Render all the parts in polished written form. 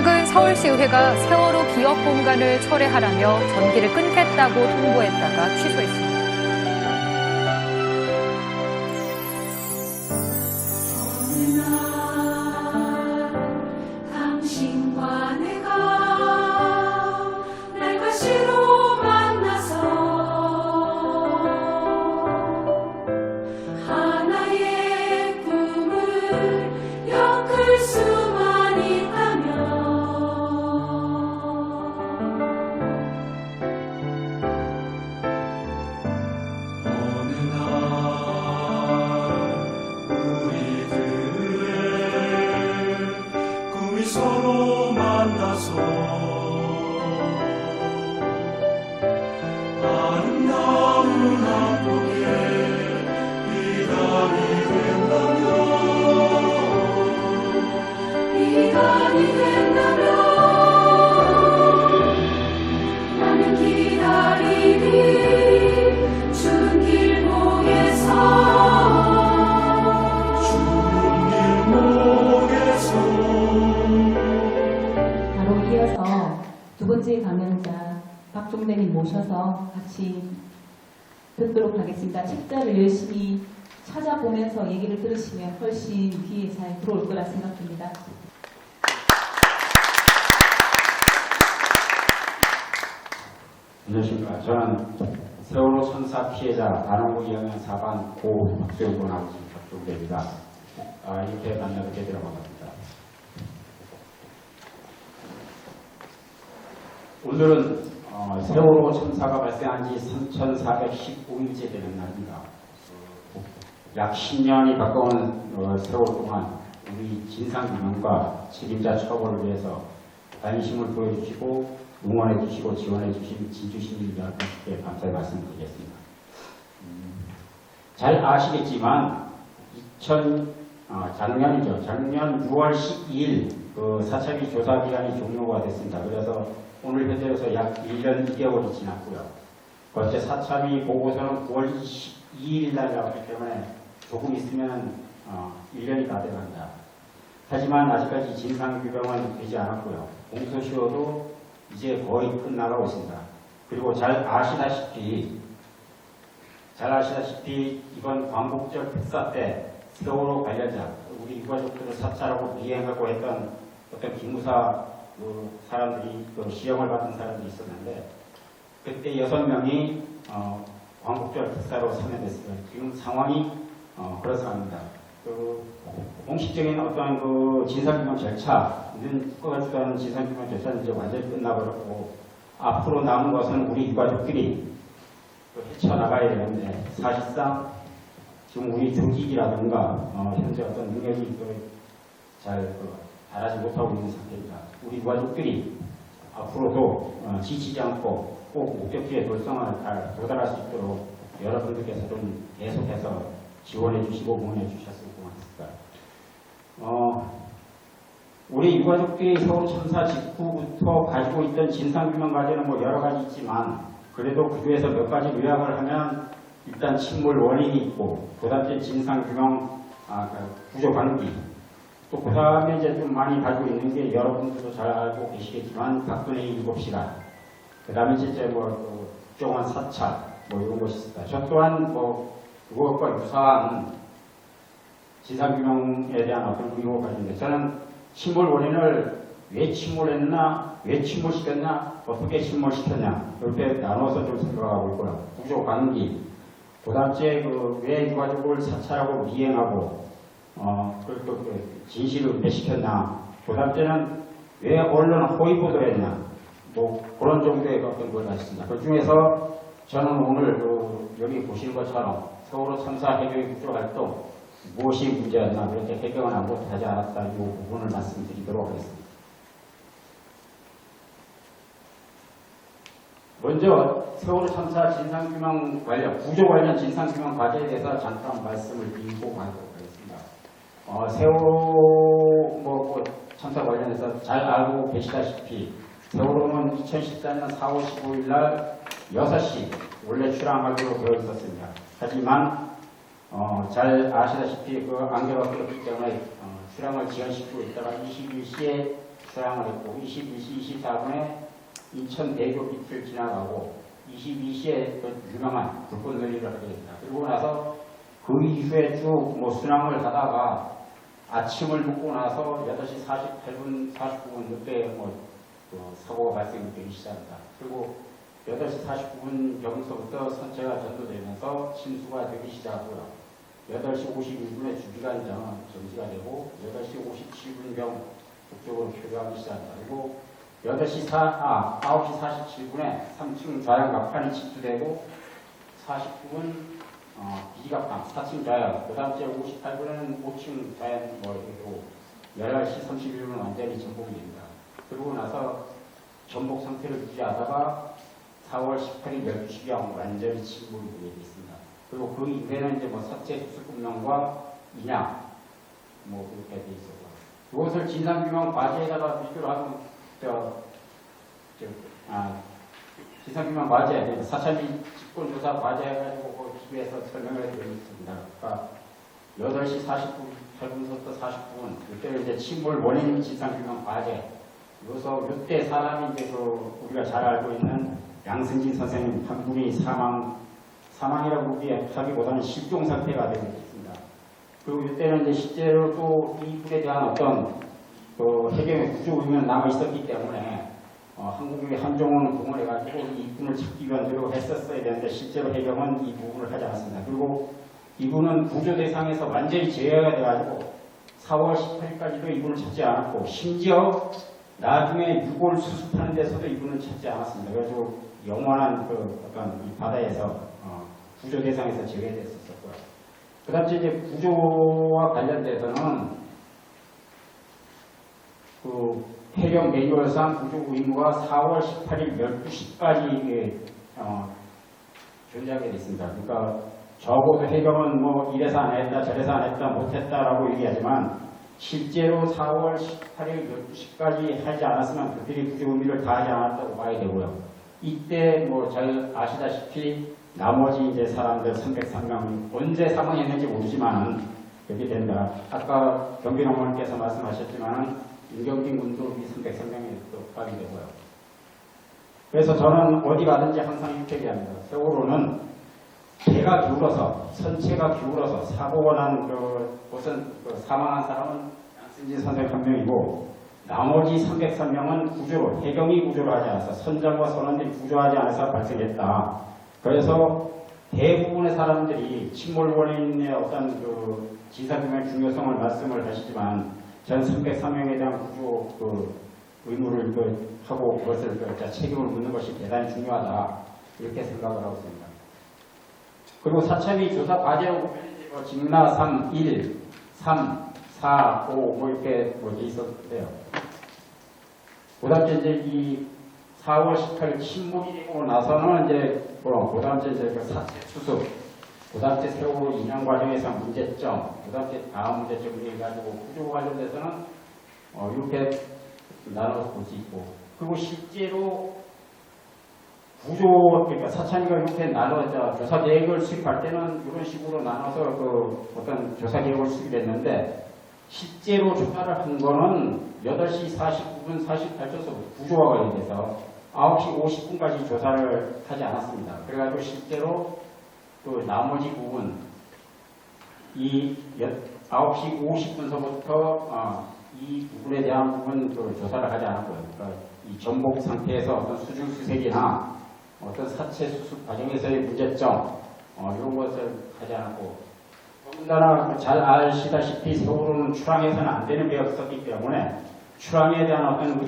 최근 서울시의회가 세월호 기억 공간을 철회하라며 전기를 끊겠다고 통보했다가 취소했습니다. 서로 만나서 아름다운 한국의 비단이 된다면 나는 기다리리 준길목에서 이어서 두 번째 강연자 박종대님 모셔서 같이 듣도록 하겠습니다. 책자를 열심히 찾아보면서 얘기를 들으시면 훨씬 귀에 잘 들어올 거라 생각합니다. 안녕하십니까. 저는 세월호 천사 피해자 안원구 2학년 4반 고 박수영군하고 박종대입니다. 이렇게 만나게 되더라고 합니다. 오늘은 세월호 참사가 발생한 지 3,415일째 되는 날입니다. 약 10년이 가까운 세월 동안 우리 진상규명과 책임자 처벌을 위해서 관심을 보여주시고 응원해주시고 지원해주신 진주시민 여러분께 감사의 말씀드리겠습니다. 잘 아시겠지만 작년이죠. 작년 6월 12일 그 사찰기 조사 기간이 종료가 됐습니다. 그래서 오늘 현재로서 약 1년 2개월이 지났고요. 어제 사참위 보고서는 9월 22일 날 나왔기 때문에 조금 있으면 1년이 다 돼갑니다. 하지만 아직까지 진상규명은 되지 않았고요. 공소시효도 이제 거의 끝나가고 있습니다. 그리고 잘 아시다시피 이번 광복절 특사 때 세월호 관련자, 우리 유가족들을 사찰하고 미행하고 했던 어떤 기무사 사람들이 시험을 받은 사람들이 있었는데 그때 6명이 광복절 특사로 선임됐습니다. 지금 상황이 그렇습니다. 공식적인 어떤 진상규명 절차는 끝까지 진상규명 절차는 이제 완전히 끝나버렸고 앞으로 남은 것은 우리 유가족들이 헤쳐나가야 되는데 사실상 지금 우리 조직이라든가 현재 어떤 능력이 잘하지 못하고 있는 상태입니다. 우리 유가족들이 앞으로도 지치지 않고 꼭 목적지에 도달할 수 있도록 여러분들께서 좀 계속해서 지원해 주시고 응원해 주셨으면 고맙습니다. 우리 유가족들이 세월호 참사 직후부터 가지고 있던 진상규명 과제는 여러 가지 있지만 그래도 그 중에서 몇 가지 요약을 하면 일단 침몰 원인이 있고 그 다음에 진상규명 구조 관계 또 그 다음에 이제 좀 많이 가지고 있는 게 여러분들도 잘 알고 계시겠지만 박근혜의 7시간 그 다음에 이제 국정원 사찰 이런 것이 있습니다. 저 또한 그것과 유사한 진상규명에 대한 어떤 의혹을 가지고 있는데 저는 침몰 원인을 왜 침몰했나 왜 침몰시켰냐 어떻게 침몰시켰냐 이렇게 나눠서 좀 생각하고 있고요. 구조 관계 그 다음에 왜 유가족을 사찰하고 미행하고 그리고 진실을 은폐시켰나 그 다음에는 왜 언론 허위 보도했냐 그런 정도의 어떤 걸 가졌습니다. 그 중에서 저는 오늘 여기 보시는 것처럼 세월호 참사 해결 구조 활동 무엇이 문제였나 그렇게 해결은 아무것도 하지 않았다 이 부분을 말씀드리도록 하겠습니다. 먼저 세월호 참사 진상규명 관련 구조 관련 진상규명 과제에 대해서 잠깐 말씀을 드리고 가도록 하겠습니다. 세월호 참사 관련해서 잘 알고 계시다시피 세월호는 2014년 4월 15일 날 6시 원래 출항하기로 되어 있었습니다. 하지만 잘 아시다시피 안개가 꼈기 때문에 출항을 지연시키고 있다가 21시에 서양을 했고 21시 24분에 인천 대교 밑을 지나가고 22시에 그 유명한 불꽃놀이를 하게 됩니다. 그리고 나서 그 이후에 쭉 뭐 순항을 하다가 아침을 먹고 나서 8시 48분, 49분 그때 그 사고가 발생되기 시작합니다. 그리고 8시 49분 경서부터 선체가 전도되면서 침수가 되기 시작하고요. 8시 51분에 주기관장은 정지가 되고 8시 57분경 북쪽으로 표류하기 시작합니다. 그리고 9시 47분에 3층 좌양 갑판이 침수되고 49분 비지갑판 4층 좌양, 그 다음 주에 58분에는 5층 좌양 이렇고 11시 31분 완전히 전복이 됩니다. 그러고 나서 전복 상태를 유지하다가 4월 18일 12시경 완전히 침몰이 되게 있습니다. 그리고 그 이후에는 이제 뭐 사체 수습금명과 인양 그렇게 돼 있어서 이것을 진상규명 과제에다가 비교를 하면 진상규명 과제, 사찰리 집권조사 과제 해가지고 비교해서 설명을 해드리겠습니다. 그러니까 8시 48분부터 49분 이때 이제 침몰 원인 진상규명 과제. 여기서 이때 사람이 이제 우리가 잘 알고 있는 양승진 선생님 한 분이 사망이라고 하기보다는 실종 상태가 되고 있습니다. 그리고 이때는 이제 실제로 또 이분에 대한 어떤 해경의 구조 의무는 남아 있었기 때문에 한국의 한종원 공원해가지고 이분을 찾기 위한 노력을 했었어야 되는데 실제로 해경은 이 부분을 하지 않았습니다. 그리고 이분은 구조 대상에서 완전히 제외가 돼가지고 4월 18일까지도 이분을 찾지 않았고 심지어 나중에 유골 수습하는 데서도 이분을 찾지 않았습니다. 그래서 영원한 어떤 이 바다에서 구조 대상에서 제외됐었고요. 그 다음 이제 구조와 관련돼서는 해경 매뉴얼상 구조 의무가 4월 18일 12시까지 존재하게 됐습니다. 그러니까 적어도 해경은 이래서 안 했다, 저래서 안 했다, 못했다라고 얘기하지만 실제로 4월 18일 12시까지 하지 않았으면 그들이 구조 의무를 다하지 않았다고 봐야 되고요. 이때 잘 아시다시피 나머지 이제 사람들 303명 언제 사망했는지 모르지만은 이렇게 된다. 아까 경비농원께서 말씀하셨지만은 임경빈 군도이 303명에 포함이 되고요. 그래서 저는 어디 가든지 항상 이렇게 얘기합니다. 세월호는 배가 기울어서, 선체가 기울어서 사고가 난 곳은 사망한 사람은 양승진 선생 한 명이고 나머지 303명은 구조로, 해경이 구조를 하지 않아서 선장과 선원들이 구조하지 않아서 발생했다. 그래서 대부분의 사람들이 침몰 원인의 어떤 진상규명의 중요성을 말씀을 하시지만 전 303명에 대한 구조 의무를 하고 그것을 책임을 묻는 것이 대단히 중요하다 이렇게 생각을 하고 있습니다. 그리고 사참위 조사 과제로 직나 3, 1, 3, 4, 5 이렇게 돼 있었는데요. 그다음 이제 이 4월 18일 침몰이 되고 나서는 이제 그다음 이제 사체 수습, 그다음 세월호 인양 과정에서 문제점, 그다음 다음 문제점을 해가지고 구조 관련돼서는 이렇게 나눠서 볼 수 있고, 그리고 실제로 구조 그러니까 사찰위가 이렇게 나눠서 조사 계획을 수립할 때는 이런 식으로 나눠서 어떤 조사 계획을 수립했는데 실제로 조사를 한 거는 8시 49분 48초부터 구조와 관련돼서 9시 50분까지 조사를 하지 않았습니다. 그래가지고 실제로 나머지 부분 이 9시 50분서부터 이 부분에 대한 부분 조사를 하지 않았고요. 그러니까 이 전복 상태에서 어떤 수중 수색이나 어떤 사체 수습 과정에서의 문제점 이런 것을 하지 않았고, 더군다나 잘 아시다시피 세월호는 출항해서는 안 되는 배였었기 때문에 출항에 대한 어떤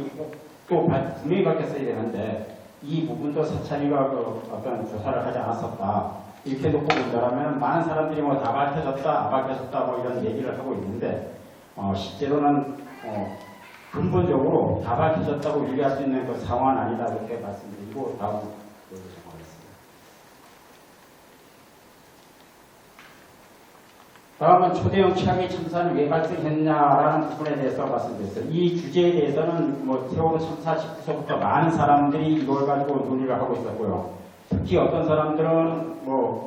또 분명히 밝혔어야 되는데 이 부분도 사찰위가 어떤 조사를 하지 않았었다. 이렇게 놓고 본다면 많은 사람들이 다 밝혀졌다, 안 밝혀졌다 이런 얘기를 하고 있는데 실제로는 근본적으로 다 밝혀졌다고 얘기할 수 있는 상황은 아니다 이렇게 말씀드리고 다음 정하겠습니다. 다음은 초대형 최악의 참사는 왜 발생했냐라는 부분에 대해서 말씀드렸어요. 이 주제에 대해서는 세월호 참사 직후서부터 많은 사람들이 이걸 가지고 논의를 하고 있었고요. 특히 어떤 사람들은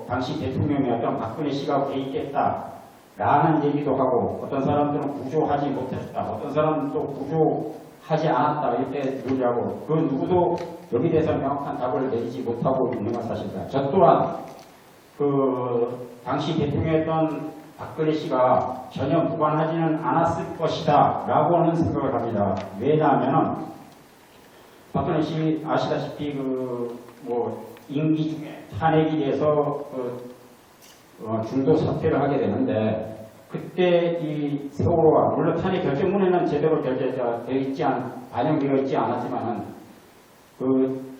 당시 대통령이었던 박근혜 씨가 개입했다라는 얘기도 하고, 어떤 사람들은 구조하지 못했다, 어떤 사람은 또 하지 않았다 이렇게 논의하고 그 누구도 여기 대해서 명확한 답을 내리지 못하고 있는 건 사실입니다. 저 또한 그 당시 대통령이었던 박근혜 씨가 전혀 무관하지는 않았을 것이다 라고는 생각을 합니다. 왜냐하면 박근혜 씨 아시다시피 뭐 임기 중에 탄핵이 돼서 중도 사퇴를 하게 되는데 그때 이 세월호가 물론 탄핵 결정문에는 제대로 반영되어 있지 않았지만은 그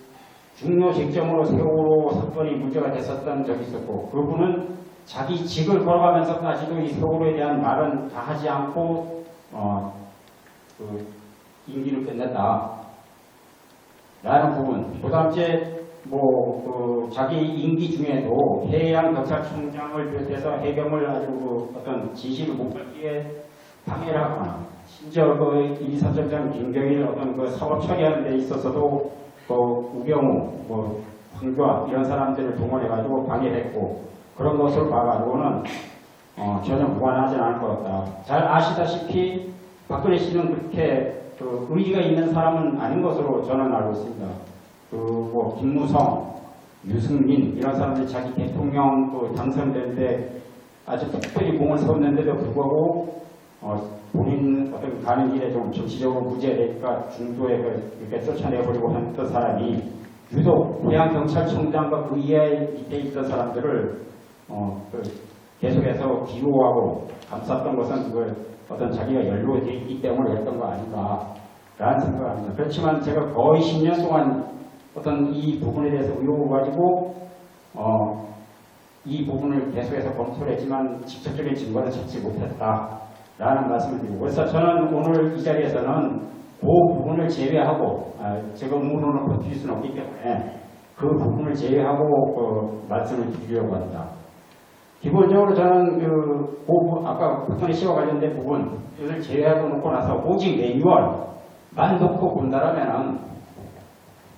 중요 쟁점으로 세월호 사건이 문제가 됐었던 적이 있었고 그분은 자기 직을 걸어가면서까지도 이 세월호에 대한 말은 다 하지 않고 그 임기를 끝냈다 라는 부분. 그다음 이제 자기 임기 중에도 해양경찰청장을 비롯해서 해경을 아주 어떤 지시를 못 받기에 방해를 하거나 심지어 이사청장 김경일 어떤 사업 처리하는 데 있어서도 우병우, 황교안 이런 사람들을 동원해가지고 방해했고 그런 것을 봐가지고는 전혀 무관하지 않을 것 같다. 잘 아시다시피 박근혜 씨는 그렇게 의지가 있는 사람은 아닌 것으로 저는 알고 있습니다. 김무성, 유승민 이런 사람들이 자기 대통령 당선되는데 아주 특별히 공을 세웠는데도 불구하고 본인 어떤 가는 길에 좀 정치적으로 무죄되니까 중도에 이렇게 쫓아내버리고 했던 사람이 유독 해양경찰청장과 그 이하에 밑에 있던 사람들을 계속해서 기호하고 감쌌던 것은 그걸 어떤 자기가 연루되어 있기 때문에 했던 거 아닌가라는 생각을 합니다. 그렇지만 제가 거의 10년 동안 어떤 이 부분에 대해서 의혹을 가지고 이 부분을 계속해서 검토를 했지만 직접적인 증거를 찾지 못했다라는 말씀을 드리고 그래서 저는 오늘 이 자리에서는 그 부분을 제외하고 제가 의문으로 버틸 수는 없기 때문에 그 부분을 제외하고 말씀을 드리려고 합니다. 기본적으로 저는 아까 박근혜 씨와 관련된 부분을 제외하고 놓고 나서 오직 매뉴얼만 놓고 본다라면은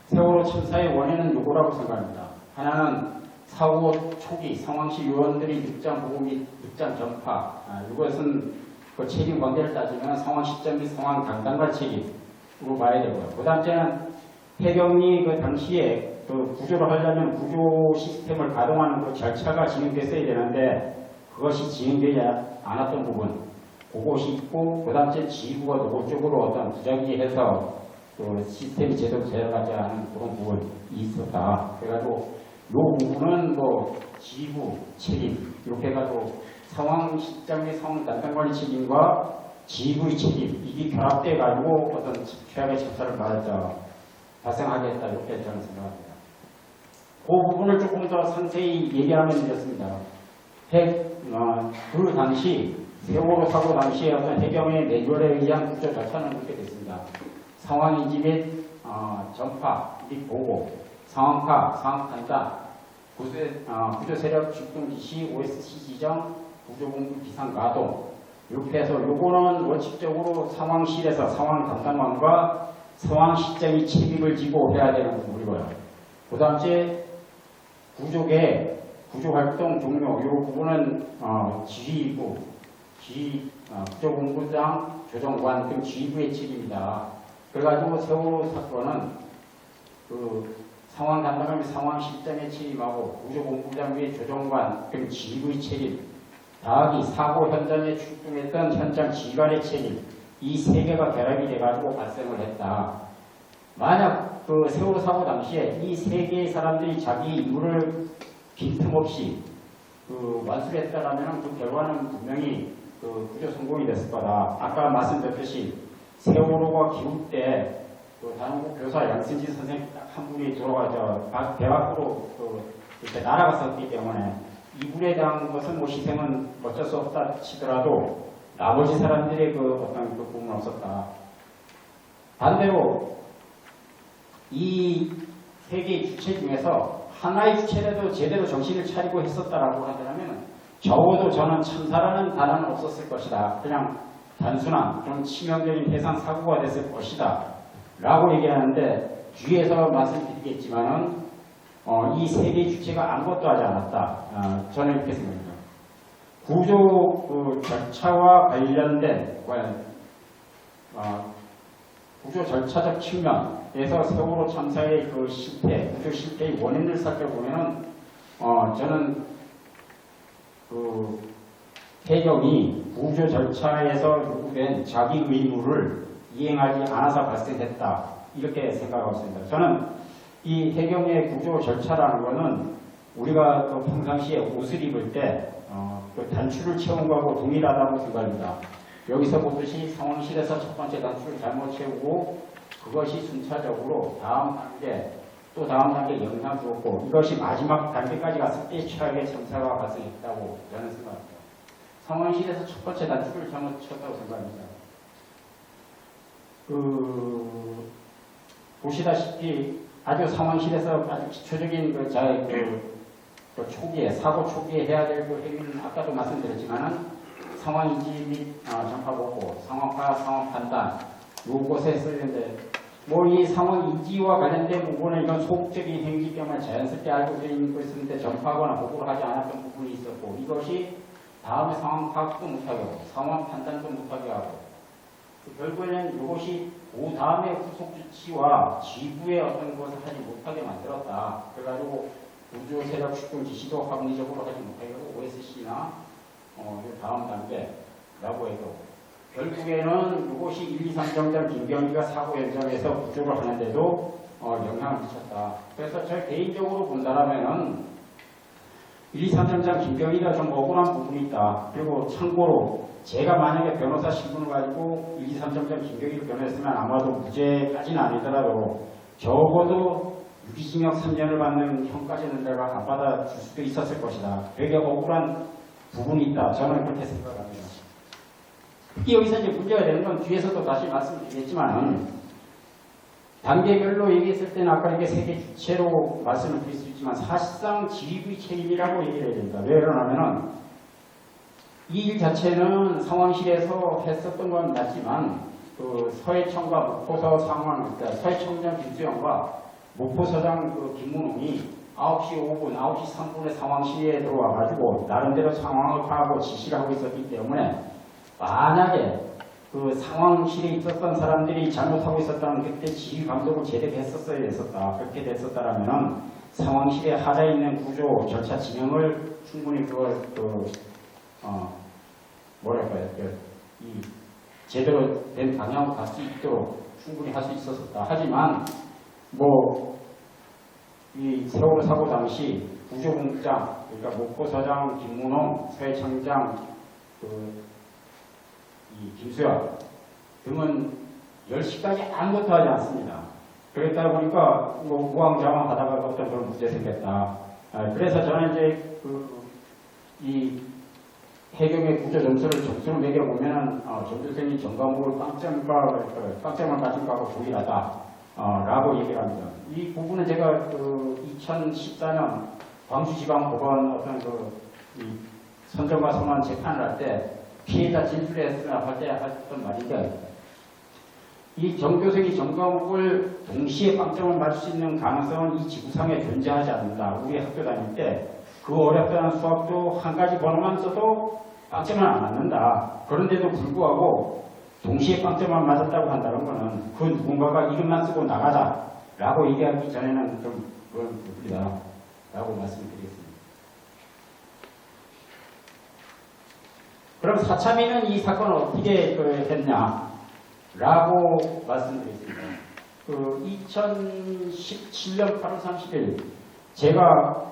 세월호 참사의 원인은 누구라고 생각합니다. 하나는 사고 초기 상황시 요원들이 늑장 보고 및 늑장 전파 이것은 그 책임 관계를 따지면 상황 시점 및 상황 담당관 책임으로 봐야 되고요. 그 다음째는 해경이 그 당시에 구조를 하려면 구조 시스템을 가동하는 그 절차가 진행됐어야 되는데 그것이 진행되지 않았던 부분 그것이 있고 그 다음째 지휘부가 노골적으로 어떤 부작위해서 시스템이 제대로 제어하지 않은 그런 부분이 있었다. 그래가지고 이 부분은 지휘부 책임 이렇게 해가지고 상황 시점 및 상황 담당관의 책임과 지휘부의 책임 이게 결합돼가지고 어떤 최악의 참사를 발생하게 했다 이렇게 저는 생각합니다. 그 부분을 조금 더 상세히 얘기하면 되겠습니다. 그 당시 세월호 사고 당시에 어떤 해경의 매뉴얼에 의한 구조 절차는 그렇게 됐습니다. 상황 인지 및 전파 및 보고, 상황 파악, 상황 판단, 구조 세력 출동 지시, OSC 지정, 구조본부 비상 가동 이렇게 해서 요거는 원칙적으로 상황실에서 상황 담당관과 상황 시점이 책임을 지고 해야 되는 부분이고요. 그 다음에 구조계, 구조활동 종료 이 부분은 지휘부, 구조본부장, 조정관 등 지휘부의 책임이다. 그래가지고 세월호 사건은 상황 담당관 및 상황 시점에 책임하고 구조본부장 및 조정관 등 지휘부의 책임 더하기 사고 현장에 출동했던 현장 지휘관의 책임 이 세 개가 결합이 돼가지고 발생을 했다. 만약 세월호 사고 당시에 이 세 개의 사람들이 자기 임무를 빈틈없이 완수했다라면 그 결과는 분명히 구조 성공이 됐을 거다. 아까 말씀드렸듯이 세월호가 기울 때 단원고 교사 양승진 선생님 딱 한 분이 들어가서 배 밖으로 이렇게 날아갔었기 때문에 이분에 대한 것은 희생은 어쩔 수 없다 치더라도 나머지 사람들의 어떤 부분은 없었다. 반대로 이 세 개의 주체 중에서 하나의 주체라도 제대로 정신을 차리고 했었다라고 하더라면 적어도 저는 참사라는 단어는 없었을 것이다. 그냥 단순한 좀 치명적인 해상 사고가 됐을 것이다. 라고 얘기하는데 뒤에서 말씀드리겠지만은 이 세 개의 주체가 아무것도 하지 않았다. 저는 이렇게 생각합니다. 구조 절차와 관련된 구조 절차적 측면에서 세월호 참사의 그 실패, 구조 실패의 원인을 살펴보면은 저는 그 해경이 구조 절차에서 요구된 자기 의무를 이행하지 않아서 발생했다 이렇게 생각하고 있습니다. 저는 이 해경의 구조 절차라는 것은 우리가 또 평상시에 옷을 입을 때 그 단추를 채운 거하고 동일하다고 생각합니다. 여기서 보듯이 상황실에서 첫 번째 단추를 잘못 채우고 그것이 순차적으로 다음 단계 또 다음 단계에 영향을 주었고 이것이 마지막 단계까지 갔을 때 최악의 참사가 발생했다고 저는 생각합니다. 상황실에서 첫 번째 단추를 잘못 쳤다고 생각합니다. 보시다시피 아주 상황실에서 아주 기초적인 그 초기에 사고 초기에 해야 될 그 행위는 아까도 말씀드렸지만은 상황 인지 및 전파 보고 상황 파악, 상황 판단 요것에 쓰는데 뭐 이 상황 인지와 관련된 부분은 이건 소극적인 행위이기 때문에 자연스럽게 알고 있는 것인데 전파하거나 보고를 하지 않았던 부분이 있었고 이것이 다음에 상황 파악도 못하게 하고 상황 판단도 못하게 하고 결국에는 이것이 그 다음에 후속 조치와 지구의 어떤 것을 하지 못하게 만들었다. 그래가지고 구조 세력 축동 지시도 합리적으로 하지 못하게 하고 OSC나 다음 단계라고 해도 결국에는 이것이 1, 2, 3정장 김병희가 사고 현장에서 구조를 하는데도 영향을 미쳤다. 그래서 저 개인적으로 본다라면은 1, 2, 3정장 김병희가 좀 억울한 부분이 있다. 그리고 참고로 제가 만약에 변호사 신분을 가지고 1, 2, 3정장 김병희를 변호했으면 아마도 무죄까지는 아니더라도 적어도 유기징역 3년을 받는 형까지는 내가 안 받아줄 수도 있었을 것이다. 되게 억울한 부분이 있다. 저는 그렇게 생각합니다. 특히 여기서 이제 문제가 되는 건 뒤에서도 다시 말씀드리겠지만 단계별로 얘기했을 때는 아까 이게 세계 주체로 말씀을 드릴 수 있지만 사실상 지휘부의 책임이라고 얘기를 해야 됩니다. 왜 그러냐면은 이 일 자체는 상황실에서 했었던 건 맞지만 그 서해청과 목포서 상황, 그러니까 서해청장 김수영과 목포서장 그 김문홍이 9시 5분, 9시 3분에 상황실에 들어와가지고 나름대로 상황을 파악하고 지시를 하고 있었기 때문에 만약에 그 상황실에 있었던 사람들이 잘못하고 있었다면 그때 지휘 감독을 제대로 했었어야 됐었다. 그렇게 됐었다라면은 상황실에 하자 있는 구조 절차 진행을 충분히 그걸 이 제대로 된 방향으로 갈 수 있도록 충분히 할 수 있었다. 하지만 이 세월호 사고 당시 구조공장, 그러니까 목포서장 김문홍, 서해청장 이 김수현 등은 10시까지 아무것도 하지 않습니다. 그랬다 보니까 우왕좌왕 하다가 어떤 그런 문제 생겼다. 그래서 저는 이제 이 해경의 구조 점수를 매겨보면은 전교생이 전과목을 빵점을 가진 거하고 동일하다. 라고 얘기를 합니다. 이 부분은 제가 2014년 광주지방법원 어떤 이 선정과 선언 재판을 할 때 피해자 진술했으나 할 때 했던 말인데 이 전교생이 전과목을 동시에 빵점을 맞을 수 있는 가능성은 이 지구상에 존재하지 않는다. 우리 학교 다닐 때 그 어렵다는 수학도 한 가지 번호만 써도 빵점을 안 맞는다. 그런데도 불구하고 동시에 빵점만 맞았다고 한다는 것은 그 누군가가 이름만 쓰고 나가자라고 얘기하기 전에는 좀 그건 불리다라고 말씀드리겠습니다. 그럼 사참위는 이 사건을 어떻게 했냐라고 말씀드리겠습니다. 2017년 8월 30일 제가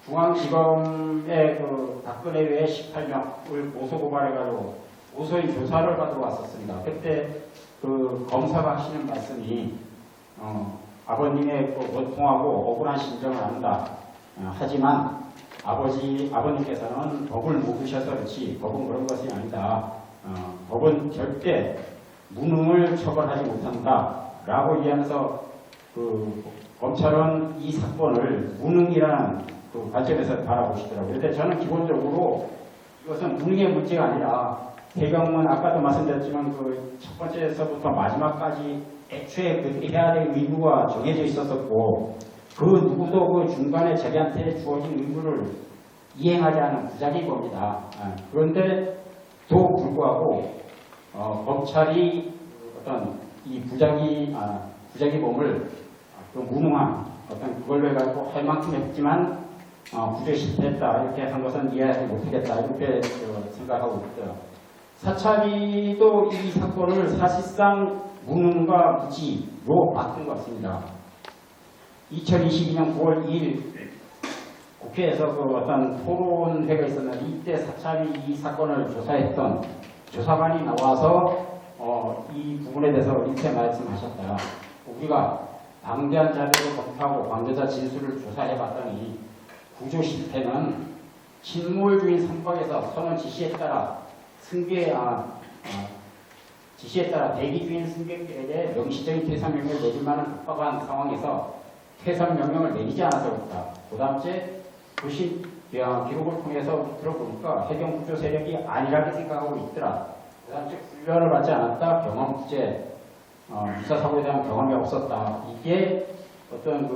중앙지검의 박근혜 외에 18명을 고소고발해가지고 고소인 조사를 받으러 왔었습니다. 그때 검사가 하시는 말씀이 아버님의 고통하고 억울한 심정을 안다. 하지만 아버님께서는 법을 묵으셔서 그렇지 법은 그런 것이 아니다. 법은 절대 무능을 처벌하지 못한다. 라고 얘기하면서 검찰은 이 사건을 무능이라는 관점에서 바라보시더라고요. 그런데 저는 기본적으로 이것은 무능의 문제가 아니라 해경은 아까도 말씀드렸지만 첫 번째에서부터 마지막까지 애초에 그렇게 해야 될 의무가 정해져 있었었고 그 누구도 중간에 자기한테 주어진 의무를 이행하지 않은 부작위 겁니다. 그런데도 불구하고 검찰이 어떤 이 부작위범을 그 무능한 어떤 그걸로 해가지고 할 만큼 했지만 구조 실패했다 이렇게 한 것은 이해하지 못하겠다 이렇게 생각하고 있어요. 사찰이도 이 사건을 사실상 무능과 무지로 바꾼 것 같습니다. 2022년 9월 2일 국회에서 그 어떤 토론회가 있었는데 이때 사찰이 이 사건을 조사했던 조사관이 나와서 이 부분에 대해서 이렇게 말씀하셨다. 우리가 방대한 자료를 검토하고 관계자 진술을 조사해봤더니 구조 실패는 침몰주인 선박에서 선원 지시에 따라 지시에 따라 대기주인 승객들에게 명시적인 퇴선 명령을 내릴 만한 급박한 상황에서 퇴선 명령을 내리지 않아서 그렇다. 그 다음째 기록을 통해서 들어보니까 해경 구조 세력이 안일하게 생각하고 있더라. 그 다음째 훈련을 받지 않았다. 경험 부재, 유사 사고에 대한 경험이 없었다. 이게 어떤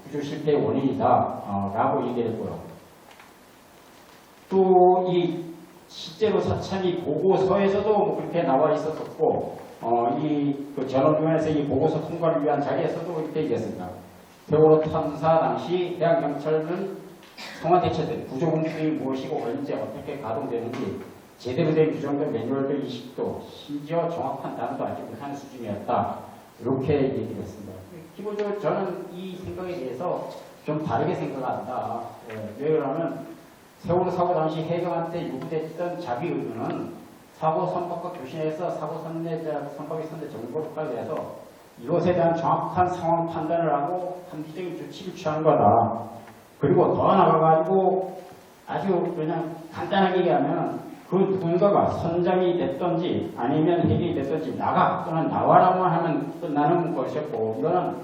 구조 실패의 원인이다. 라고 얘기했고요. 또 이 실제로 사찰이 보고서에서도 뭐 그렇게 나와 있었었고, 그 전원위원회에서 이 보고서 통과를 위한 자리에서도 이렇게 얘기했습니다. 세월호 탐사 당시 해양경찰은 성화 대처된 구조공식이 무엇이고 언제 어떻게 가동되는지 제대로 된 규정된 매뉴얼들 인식도 심지어 정확한 단어도 알지 못하는 수준이었다. 이렇게 얘기를 했습니다. 기본적으로 저는 이 생각에 대해서 좀 다르게 생각한다. 왜 그러냐면 세월호 사고 당시 해경한테 요구됐던 자기 의무는 사고 선박과 교신에서 사고 선박의 선내 정보까지 해서 이것에 대한 정확한 상황 판단을 하고 합리적인 조치를 취하는 거다. 그리고 더 나아가가지고 아주 그냥 간단하게 얘기하면 그 누군가가 선장이 됐든지 아니면 해경이 됐든지 나가 또는 나와라만 하면 끝나는 것이었고 이거는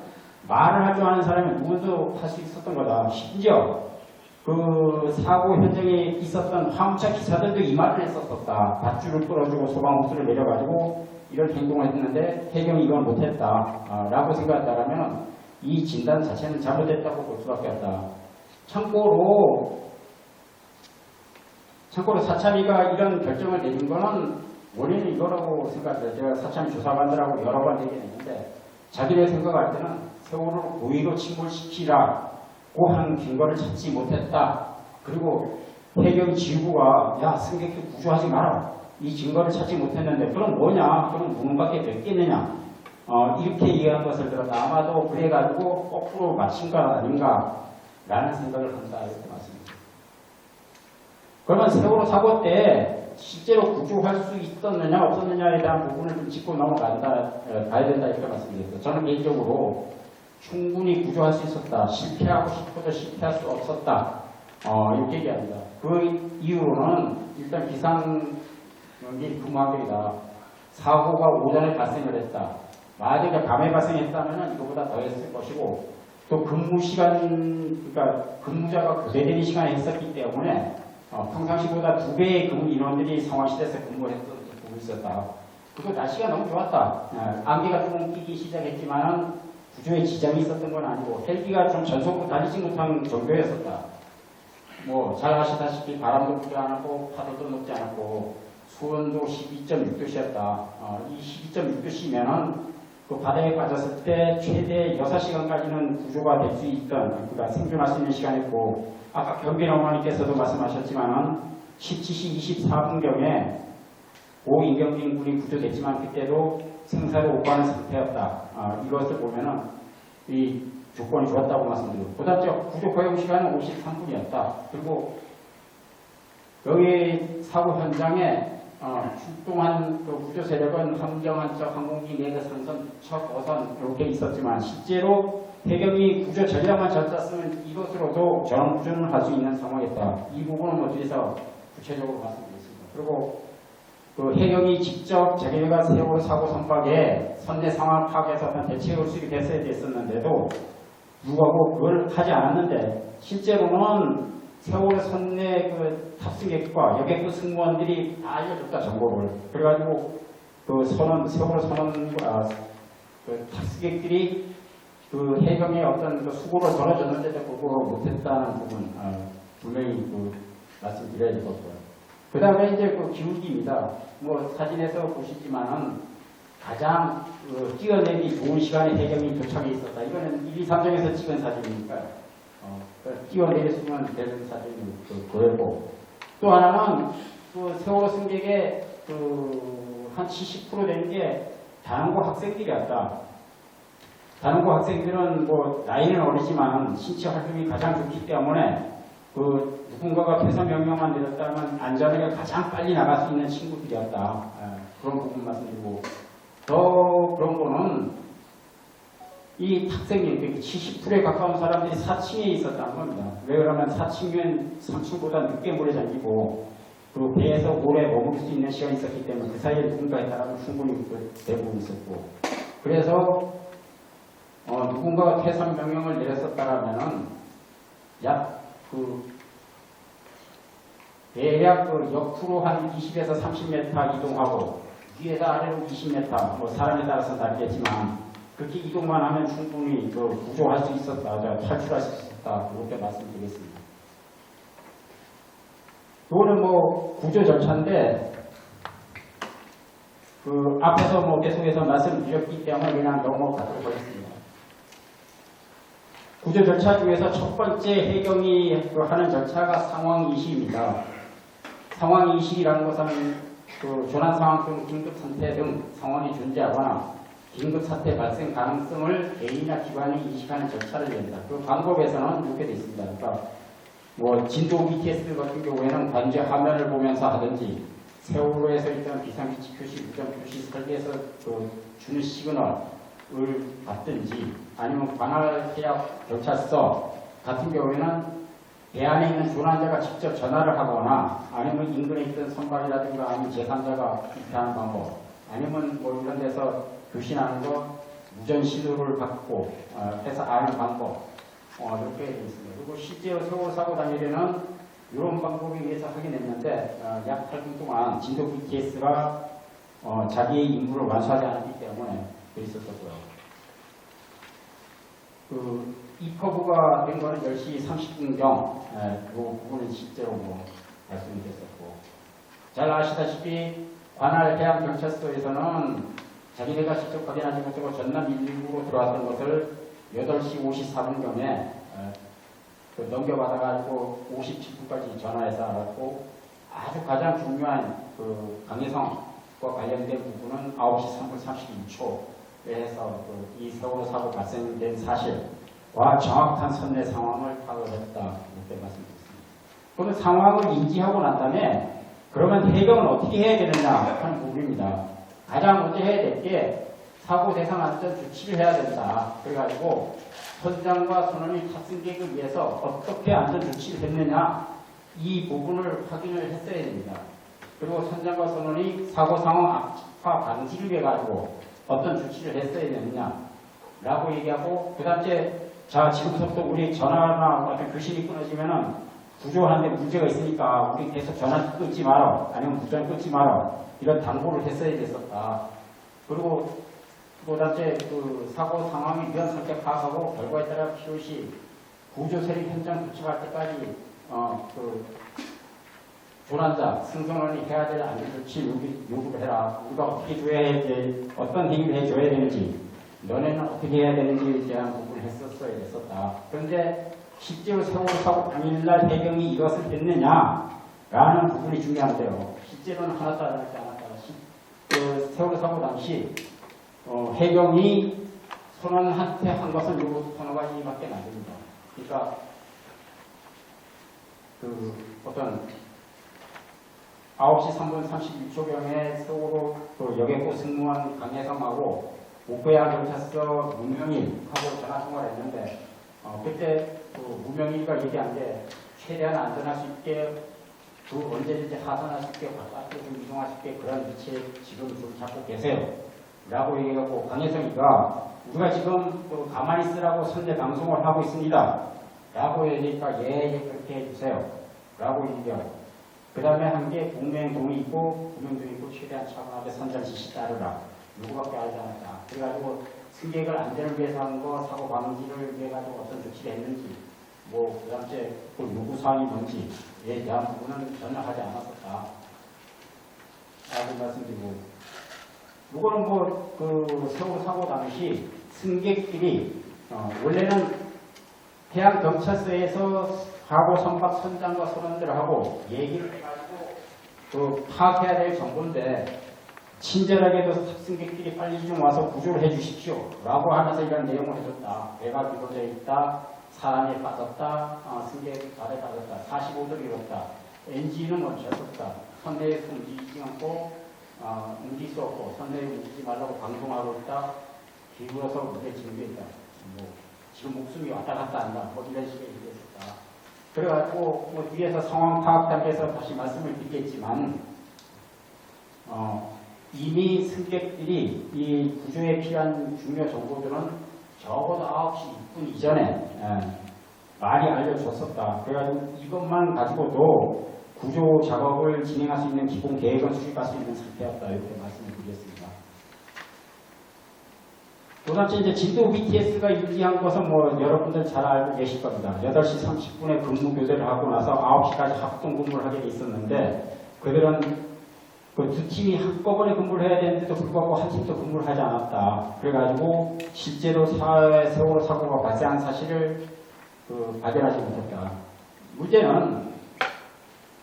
말을 할 줄 아는 사람이 누구도 할 수 있었던 거다. 심지어 그 사고 현장에 있었던 화물차 기사들도 이 말을 했었었다. 밧줄을 끌어주고 소방호스를 내려가지고 이런 행동을 했는데 해경이 이걸 못했다. 라고 생각했다면 이 진단 자체는 잘못됐다고 볼 수밖에 없다. 참고로 사찰이가 이런 결정을 내린 거는 원인은 이거라고 생각해요. 제가 사찰 조사관들하고 여러 번 얘기했는데 자기네 생각할 때는 세월호를 고의로 침몰시키라고 하는 근거를 찾지 못했다. 그리고 해경 지휘부가 야 승객들 구조하지 마라. 이 증거를 찾지 못했는데 그럼 뭐냐? 그럼 무능밖에 됐겠느냐? 이렇게 이해한 것을 들었다. 아마도 그래가지고 거꾸로 맞힌 것 아닌가 라는 생각을 한다. 이렇게 말씀드립니다. 그러면 세월호 사고 때 실제로 구조할 수 있었느냐 없었느냐에 대한 부분을 좀 짚고 가야 된다 이렇게 말씀드렸어요. 저는 개인적으로 충분히 구조할 수 있었다. 실패하고 싶어도 실패할 수 없었다. 이렇게 얘기합니다. 그 이유로는 일단 기상이 근무하기이다. 사고가 오전에 발생을 했다. 만약에 밤에 발생했다면 이거보다 더 했을 것이고 또 근무 시간, 그러니까 근무자가 교대되는 시간에 했었기 때문에 평상시보다 2배의 근무 인원들이 상황시대에서 근무했던 부분이 있었다. 그리고 날씨가 너무 좋았다. 안개가 조금 끼기 시작했지만 구조에 지장이 있었던 건 아니고 헬기가 좀 전속으로 다니지 못한 정도였었다. 뭐 잘 아시다시피 바람도 불지 않았고 파도도 높지 않았고 수온도 12.6도씨였다. 이 12.6도씨면은 그 바다에 빠졌을 때 최대 6시간까지는 구조가 될 수 있던, 그러니까 생존할 수 있는 시간이었고 아까 경빈 어머니께서도 말씀하셨지만은 17시 24분경에 고 임경빈 군이 구조됐지만 그때도 생사를 오가는 상태였다. 이것을 보면은 이 조건이 좋았다고 말씀드리고, 그다음에 구조 허용 시간은 53분이었다. 그리고 여기 사고 현장에 출동한 그 구조 세력은 함정한척, 항공기 내그 상선, 척, 어선 이렇게 있었지만 실제로 해경이 구조 전략만 잘 짰으면 이것으로도 전원 구조를 할 수 있는 상황이었다. 이 부분은 어디서 구체적으로 말씀드리겠습니다. 그리고 그 해경이 직접 자기네가 세월호 사고 선박에 선내 상황 파악해서 어떤 대체 의식이 됐어야 됐었는데도 불구하고 그걸 하지 않았는데 실제로는 세월호 선내 그 탑승객과 여객부 승무원들이 다 알려줬다 정보를. 그래가지고 그 세월호 선원과 그 탑승객들이 그 해경의 어떤 그 수고를 덜어줬는데도 그거 못했다는 부분 분명히 그 말씀드려야 될 것 같고요. 그 다음에 이제 그 기울기입니다. 뭐 사진에서 보시지만은 가장 뛰어내기 좋은 시간에 해경이 도착해 있었다. 이거는 1, 2, 3장에서 찍은 사진이니까 뛰어내렸으면 되는 사진이 보였고, 또 하나는 그 세월호 승객의 한 70% 되는 게 단원고 학생들이었다. 단원고 학생들은 뭐 나이는 어리지만 신체 활동이 가장 좋기 때문에 누군가가 퇴사 명령만 내렸다면 안전하게 가장 빨리 나갈 수 있는 친구들이었다. 그런 부분 말씀드리고, 더 그런 거는 이 학생이 70%에 가까운 사람들이 4층에 있었다는 겁니다. 왜 그러면 4층은 3층보다 늦게 물에 잠기고 그 배에서 오래 머무를 수 있는 시간이 있었기 때문에 그 사이에 누군가 있다면 충분히 대부분 있었고, 그래서 누군가가 퇴사 명령을 내렸었다라면은 대략 옆으로 한 20에서 30m 이동하고 위에서 아래로 20m, 뭐 사람에 따라서 다르겠지만 그렇게 이동만 하면 충분히 구조할 수 있었다, 탈출할 수 있었다, 이렇게 말씀드리겠습니다. 이거는 뭐 구조 절차인데 앞에서 뭐 계속해서 말씀드렸기 때문에 그냥 넘어가도록 하겠습니다. 구조 절차 중에서 첫 번째 해경이 하는 절차가 상황이식입니다. 상황이식이라는 것은 조난 상황 등 긴급 상태 등 상황이 존재하거나 긴급 사태 발생 가능성을 개인이나 기관이 인식하는 절차를 냅니다. 그 방법에서는 이렇게 되어 있습니다. 그러니까 뭐 진도 BTS 같은 경우에는 관제 화면을 보면서 하든지 세월호에서 일단 비상기치 표시, 무전 표시 설계에서 주는 시그널을 받든지 아니면 관할 해약 경찰서 같은 경우에는 배 안에 있는 조난자가 직접 전화를 하거나 아니면 인근에 있던 선박이라든가 아니면 제3자가 입회하는 방법 아니면 뭐 이런 데서 교신하는 거 무전 신호를 받고 해서 아는 방법 이렇게 되어 있습니다. 그리고 실제로 세월호 사고 당일에는 이런 방법에 의해서 확인했는데 약 8분 동안 진도 BTS가 자기의 임무를 완수하지 않았기 때문에 그랬었고요. 이 커브가 된 거는 10시 30분경 그 부분은 실제로 뭐 말씀이 됐었고, 잘 아시다시피 관할 해양경찰서에서는 자기네가 직접 확인하지 못하고 전남 119로 들어왔던 것을 8시 54분경에 넘겨받아가지고 57분까지 전화해서 알았고, 아주 가장 중요한 강혜성과 관련된 부분은 9시 3분 32초에 해서 이 세월호 사고 발생된 사실과 정확한 선내 상황을 파악을 했다, 이렇게 말씀드렸습니다. 그런 상황을 인지하고 난 다음에 그러면 해경은 어떻게 해야 되느냐 하는 부분입니다. 가장 먼저 해야 될 게 사고 대상 안전 조치를 해야 된다. 그래가지고 선장과 선원이 탑승객을 위해서 어떻게 안전 조치를 했느냐, 이 부분을 확인을 했어야 됩니다. 그리고 선장과 선원이 사고 상황 악화 방지를 위해 가지고 어떤 조치를 했어야 되느냐라고 얘기하고, 그 다음에 자 지금부터 우리 전화나 어떤 교신이 끊어지면은 구조하는데 문제가 있으니까 우리 계속 전화 끊지 마라, 아니면 무전 끊지 마라, 이런 당부를 했어야 됐었다. 그리고 그다음에 사고 상황이 위험 상태 파악하고 결과에 따라 필요시 구조 세력 현장 도착할 때까지 조난자 승선원이 해야 될 안전 조치 요구를 해라. 우리가 어떻게 줘야 돼, 어떤 행위를 해줘야 되는지, 너네는 어떻게 해야 되는지에 대한 부분을 했었어야 됐었다. 그런데 실제로 세월호 사고 당일날 해경이 이것을 했느냐라는 부분이 중요한데요. 실제로는 하나도 안 하지 않았다. 세월호 사고 당시 해경이 선원한테 한 것은 요 서너 가지밖에 안 됩니다. 그러니까 어떤 9시 3분 31초경에 세월호 여객호 승무원 강혜성하고 목포야 경찰서 무명일하고 전화통화를 했는데 그때 무명일과 얘기한 게 최대한 안전할 수 있게 언제든지 하산할 수 있게 바깥으로 좀 이동할 수 있게 그런 위치에 지금 좀 잡고 계세요 라고 얘기하고, 강혜성이가 우리가 지금 가만히 있으라고 선제 방송을 하고 있습니다 라고 얘기하니까 예 그렇게 해주세요 라고 얘기하고, 그 다음에 한 게 공명동이 있고 구명동이 있고 최대한 차분하게 선장 지시 따르라, 누구밖에 알지 않았다. 그래가지고 승객을 안전을 위해서 한 거, 사고 방지를 위해 가지고 어떤 조치를 했는지, 뭐 그다음에 요구사항이 뭔지에 대한 부분은 전혀 하지 않았었다. 다시 말씀드리고, 이거는 그 세월호 사고 당시 승객들이 원래는 해양경찰서에서 사고 선박 선장과 선원들하고 얘기를 해가지고 그 파악해야 될 정보인데, 친절하게도 승객들이 빨리 좀 와서 구조를 해주십시오 라고 하면서 이런 내용을 해줬다. 배가 비워져 있다, 사람이 빠졌다, 승객 발에 빠졌다, 45도를 잃었다, 엔진은 멈췄었다, 선내에서 움직이지 않고 움직일 수 없고 선내에 움직이지 말라고 방송하고 있다, 기울어서 무대 준비했다, 지금 목숨이 왔다 갔다 한다, 이런 식의 얘기했었다. 그래가지고 뒤에서 상황 파악 단계에서 다시 말씀을 드리겠지만, 이미 승객들이 이 구조에 필요한 중요 정보들은 적어도 9시 6분 이전에 많이 알려줬었다. 그래가지고 이것만 가지고도 구조 작업을 진행할 수 있는 기본 계획은 수립할 수 있는 상태였다. 이렇게 말씀을 드리겠습니다. 두 번째, 이제 진도 BTS가 유지한 것은 여러분들 잘 알고 계실 겁니다. 8시 30분에 근무 교대를 하고 나서 9시까지 합동 근무를 하게 돼 있었는데, 그들은 그 두 팀이 한꺼번에 근무를 해야 되는데도 불구하고 한 팀도 근무를 하지 않았다. 그래가지고 실제로 세월호 사고가 발생한 사실을 발견하지 못했다.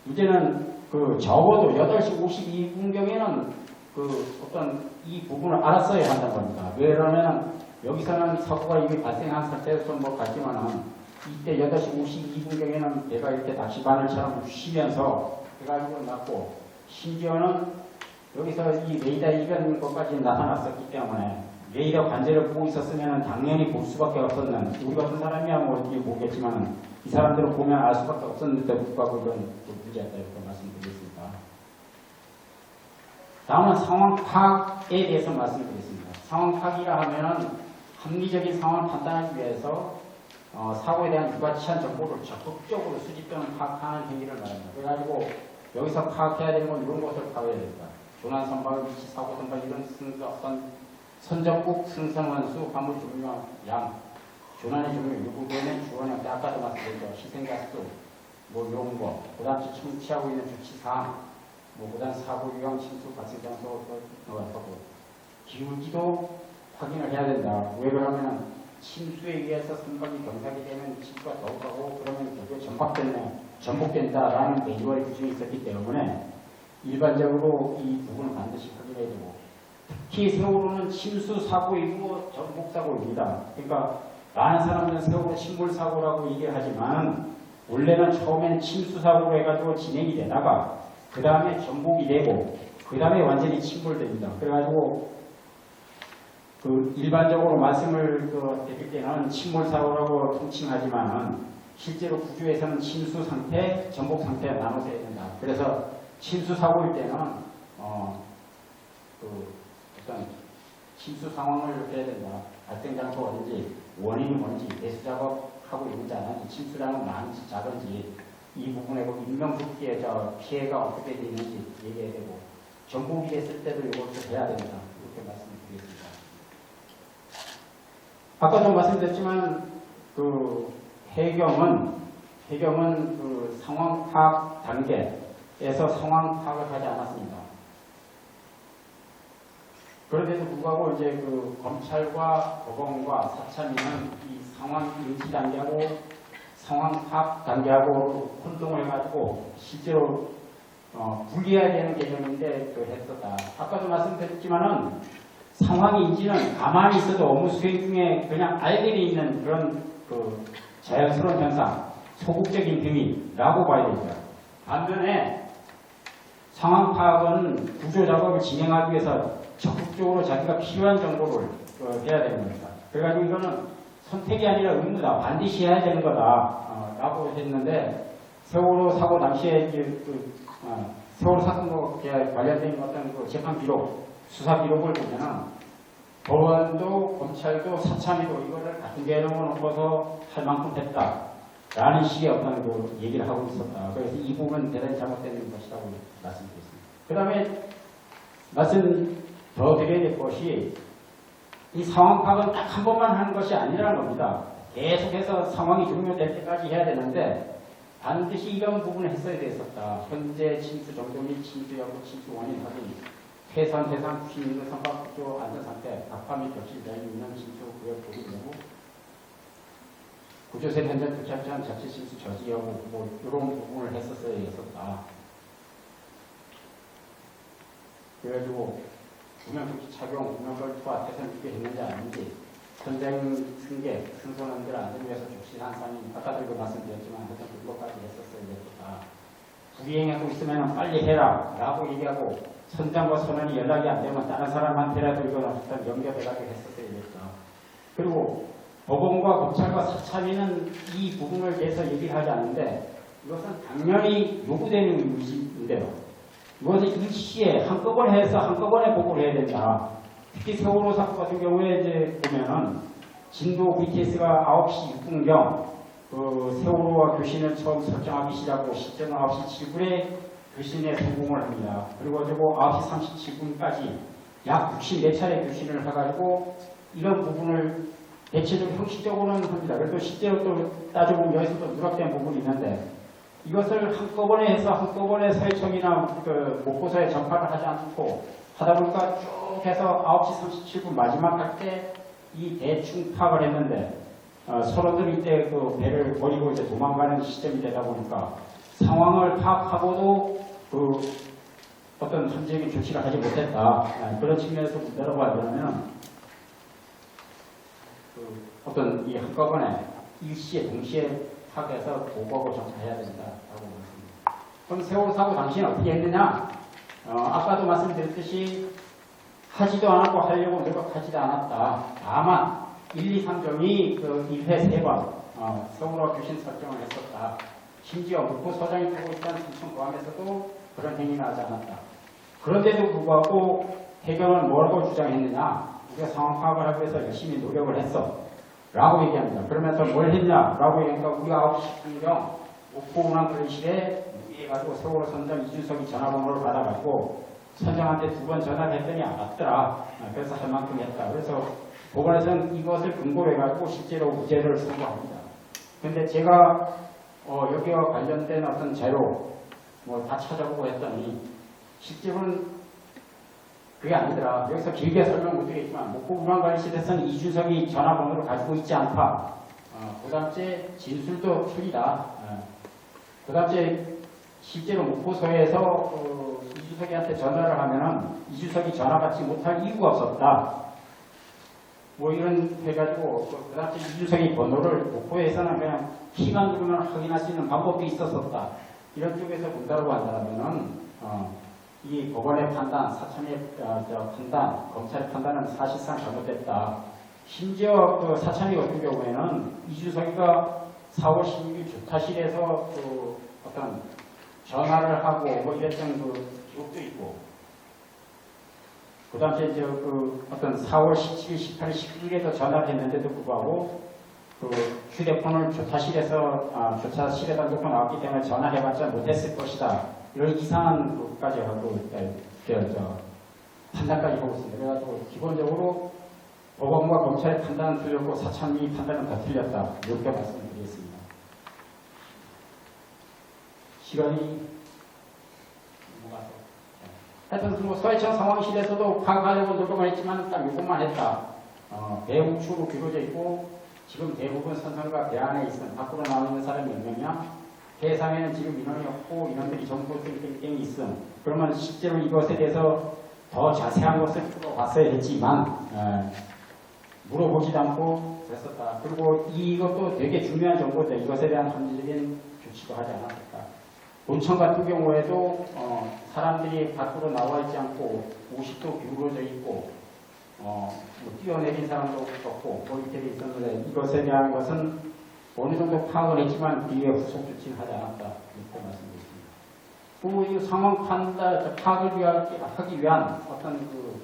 문제는 그 적어도 8시 52분경에는 어떤 이 부분을 알았어야 한다는 겁니다. 왜냐하면 여기서는 사고가 이미 발생한 상태에서 갔지만은 이때 8시 52분경에는 배가 이렇게 낚시바늘처럼 쉬면서 해가지고 났고, 심지어는 여기서 이 레이더 이런 것까지 나타났었기 때문에 레이더 관제를 보고 있었으면 당연히 볼 수밖에 없었는, 우리 같은 사람이야 어떻게 보겠지만 이 사람들은 보면 알 수밖에 없었는데 불구하고 이런 문제였다, 이렇게 말씀드리겠습니다. 다음은 상황 파악에 대해서 말씀드리겠습니다. 상황 파악이라 하면은 합리적인 상황을 판단하기 위해서 사고에 대한 유가치한 정보를 적극적으로 수집 또는 파악하는 행위를 말합니다. 그래가지고 여기서 파악해야 되는 건 이런 것을 파악해야 됩니다. 조난 선박, 위치, 사고 선박, 이런 선적국, 승성원수, 화물 종류, 양, 조난의 종류, 유구되는 주원형, 아까도 말씀드렸죠. 희생가스, 이런 거, 그 다음 청취하고 있는 조치사항, 그 다음 사고 유형, 침수, 발생 장소, 하고 기울기도 확인을 해야 된다. 왜 그러냐면 침수에 의해서 선박이 경사하게 되면 침수가 더욱하고 그러면 결국에 전복된다라는 매뉴얼 규정이 있었기 때문에 일반적으로 이 부분을 반드시 확인해야 되고, 특히 세월호는 침수 사고이고 전복 사고입니다. 그러니까 많은 사람들은 세월호 침몰 사고라고 얘기를 하지만 원래는 처음엔 침수 사고로 해가지고 진행이 되다가 그 다음에 전복이 되고 그 다음에 완전히 침몰됩니다. 그래가지고 일반적으로 말씀을 드릴 때는 침몰 사고라고 통칭하지만은 실제로 구조에서는 침수 상태, 전복 상태 나눠서 해야 된다. 그래서 침수 사고일 때는 어떤 침수 상황을 해야 된다. 발생 장소가 어딘지, 원인이 뭔지, 배수 작업하고 있는지 안 하는지, 침수량은 많은지 작은지, 이 부분에 인명복귀의 피해가 어떻게 되는지 얘기해야 되고, 전복이 됐을 때도 이것도 해야 된다. 이렇게 말씀드리겠습니다. 아까도 말씀드렸지만 해경은 상황 파악 단계에서 상황 파악을 하지 않았습니다. 그런데도 불구하고 이제 검찰과 법원과 사참위는 이 상황 인지 단계하고 상황 파악 단계하고 혼동을 해가지고 실제로 분리해야 되는 개념인데 했었다. 아까도 말씀드렸지만은 상황 인지는 가만히 있어도 업무 수행 중에 그냥 알게 돼 있는 그런 자연스러운 현상, 소극적인 행위라고 봐야 됩니다. 반면에 상황 파악은 구조 작업을 진행하기 위해서 적극적으로 자기가 필요한 정보를 해야 되는 겁니다. 그래가지고 이거는 선택이 아니라 의무다, 반드시 해야 되는 거다 라고 했는데, 세월호 사고 당시에 세월호 사건과 관련된 어떤 재판 기록, 수사 기록을 보면은 법원도 검찰도 사참위도 이거를 같은 개념을 놓고서 할 만큼 했다라는 식의 어떤 얘기를 하고 있었다. 그래서 이 부분은 대단히 잘못된 것이라고 말씀드렸습니다. 그 다음에 말씀 더 드려야 될 것이, 이 상황 파악은 딱 한 번만 하는 것이 아니라는 겁니다. 계속해서 상황이 종료될 때까지 해야 되는데, 반드시 이런 부분을 했어야 됐었다. 현재 침수 정도 및 침수 여부, 침수 원인 확인, 해선, 해상, 부신 인근 선박 구조 안전 상태, 박파 및 격실 대응 있는 침수 구역 보기 여부, 구조세 현장 도착 전 자체 침수 저지 여부, 뭐 이런 부분을 했었어야 했었다. 그래가지고 구명조끼 착용, 구명벌트와 태산 준비했는지 아닌지, 현장 승객, 승선원들 안전을 위해서 적실한 상인, 아까도 이거 말씀드렸지만 하여튼 그것까지 했었어야 됐다. 불이행하고 있으면 빨리 해라 라고 얘기하고 선장과 선원이 연락이 안 되면 다른 사람한테라도 이걸 어떤 연결해가지고 했었어야 됐다. 그리고 법원과 검찰과 사참위는 이 부분을 대해서 얘기를 하지 않는데 이것은 당연히 요구되는 의무인데요. 이것을 일시에 한꺼번에 해서 한꺼번에 보고를 해야 된다. 특히 세월호 사건 같은 경우에 이제 보면은 진도 BTS가 9시 6분경 그 세월호와 교신을 처음 설정하기 시작하고 시점은 9시 7분에 교신에 성공을 합니다. 그리고 9시 37분까지 약 64차례 교신을 해가지고 이런 부분을 대체적으로 형식적으로는 합니다. 그래도 실제로 또 따져보면 여기서 또 누락된 부분이 있는데 이것을 한꺼번에 해서 한꺼번에 사회청이나 그 목포서에 전파를 하지 않고 하다 보니까 쭉 해서 9시 37분 마지막 할 때 이 대충 파악을 했는데 서로들 이때 그 배를 버리고 이제 도망가는 시점이 되다 보니까 상황을 파악하고도 그 어떤 함정적인 조치를 하지 못했다. 그런 측면에서 문제라고 하자면 그 어떤 이 한꺼번에 일시에 동시에 파악해서 보고하고 전파해야 된다라고 말씀드립니다. 그럼 세월호 사고 당시는 어떻게 했느냐? 아까도 말씀드렸듯이 하지도 않았고 하려고 노력하지도 않았다. 다만 1, 2, 3정이 그 1회 3번 세월호 교신 설정을 했었다. 심지어 목포서장이 보고 있던 삼천포함에서도 그런 행위를 하지 않았다. 그런데도 불구하고 해경은 뭐라고 주장했느냐? 우리가 상황 파악을 하기 위해서 열심히 노력을 했어. 라고 얘기합니다. 그러면서 뭘 했냐? 라고 얘기하니까 우리가 9시 10분경 목포운항근실에 무리해가지고 세월호 선장 이준석이 전화번호를 받아가지고 선장한테 2번 전화를 했더니 안 받더라. 그래서 할 만큼 했다. 그래서 법원에서는 이것을 근거로 해가지고 실제로 무죄를 선고합니다. 근데 제가 여기와 관련된 어떤 자료 뭐 다 찾아보고 했더니 실제로는 그게 아니더라. 여기서 길게 설명 못 드리겠지만 목포운항관리실에서는 이준석이 전화번호를 가지고 있지 않다. 그 다음째 진술도 틀리다. 그 다음째 실제로 목포서에서 이준석이한테 전화를 하면은 이준석이 전화 받지 못할 이유가 없었다. 뭐 이런 해가지고 그 다음째 이준석이 번호를 목포에서는 그냥 키만 누르면 확인할 수 있는 방법도 있었었다. 이런 쪽에서 본다고 한다면은 이 법원의 판단, 사참의 판단, 검찰의 판단은 사실상 잘못됐다. 심지어 그 사참위 같은 경우에는 이준석이가 4월 16일 조타실에서 그 어떤 전화를 하고 뭐 이랬던 그 기록도 있고, 그 다음에 이제 그 어떤 4월 17일, 18일, 19일에도 전화를 했는데도 불구하고 그 휴대폰을 조타실에서 조타실에다 놓고 나왔기 때문에 전화해봤자 못했을 것이다. 이런 이상한 것까지 하고 판단까지 하고 있습니다. 그래가지고 기본적으로 법원과 검찰의 판단은 틀렸고 사참위 판단은 다 틀렸다. 이렇게 말씀을 드리겠습니다. 시간이 넘어가서 하여튼 뭐 서해청 상황실에서도 파악하려고 노력을 했지만 딱 이것만 했다. 배 우측으로 기울어져 있고 지금 대부분 선상과 배 안에 있는 밖으로 나와 있는 사람이 몇 명이야? 해상에는 지금 인원이 없고 인원들이 전부 땡땡땡이 있음. 그러면 실제로 이것에 대해서 더 자세한 것을 봤어야 했지만 물어보지도 않고 그랬었다. 그리고 이것도 되게 중요한 정보인데 이것에 대한 합리적인 조치도 하지 않았었다. 논천 같은 경우에도 사람들이 밖으로 나와 있지 않고 50도 기울어져 있고 뭐 뛰어내린 사람도 없고 뭐 이렇게 돼 있었는데 이것에 대한 것은 어느 정도 파악을 했지만 뒤에 후속 조치를 하지 않았다. 이렇게 말씀드렸습니다. 그 이 상황 판단 파악을 하기 위한 어떤 그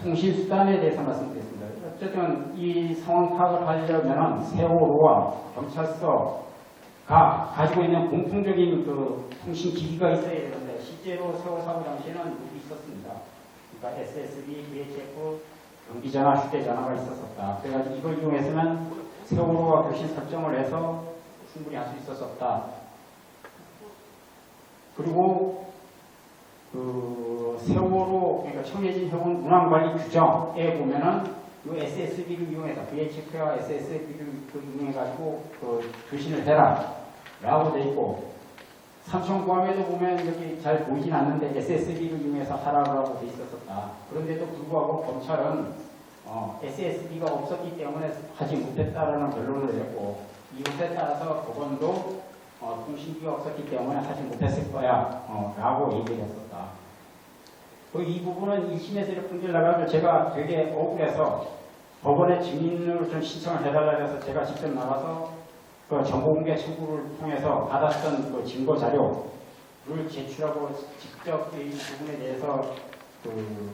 통신 수단에 대해서 말씀드렸습니다. 어쨌든 이 상황 파악을 하려면 세월호와 경찰서가 가지고 있는 공통적인 그 통신 기기가 있어야 되는데 실제로 세월호 사고 당시에는 모두 있었습니다. 그러니까 SSB, VHF, 전기전화, 휴대전화가 있었었다. 그래가지고 이걸 이용해서는 세월호와 교신 설정을 해서 충분히 할 수 있었었다. 그리고 그 세월호, 그러니까 청해진 해운 운항관리 규정에 보면은 이 SSB를 이용해서 VHF와 SSB를 이용해가지고 그 교신을 해라 라고 돼 있고, 삼천구함에도 보면 여기 잘 보이진 않는데 SSB를 이용해서 하라고 돼 있었었다. 그런데도 불구하고 검찰은 SSB가 없었기 때문에 하지 못했다라는 결론을 내렸고, 이것에 따라서 법원도 통신기가 없었기 때문에 하지 못했을 거야 라고 얘기를 했었다. 이 부분은 1심에서 이렇게 문제를 나가지고 제가 되게 억울해서 법원에 증인으로 좀 신청을 해달라고 해서 제가 직접 나가서 그 정보공개 청구를 통해서 받았던 그 증거 자료를 제출하고 직접 이 부분에 대해서 그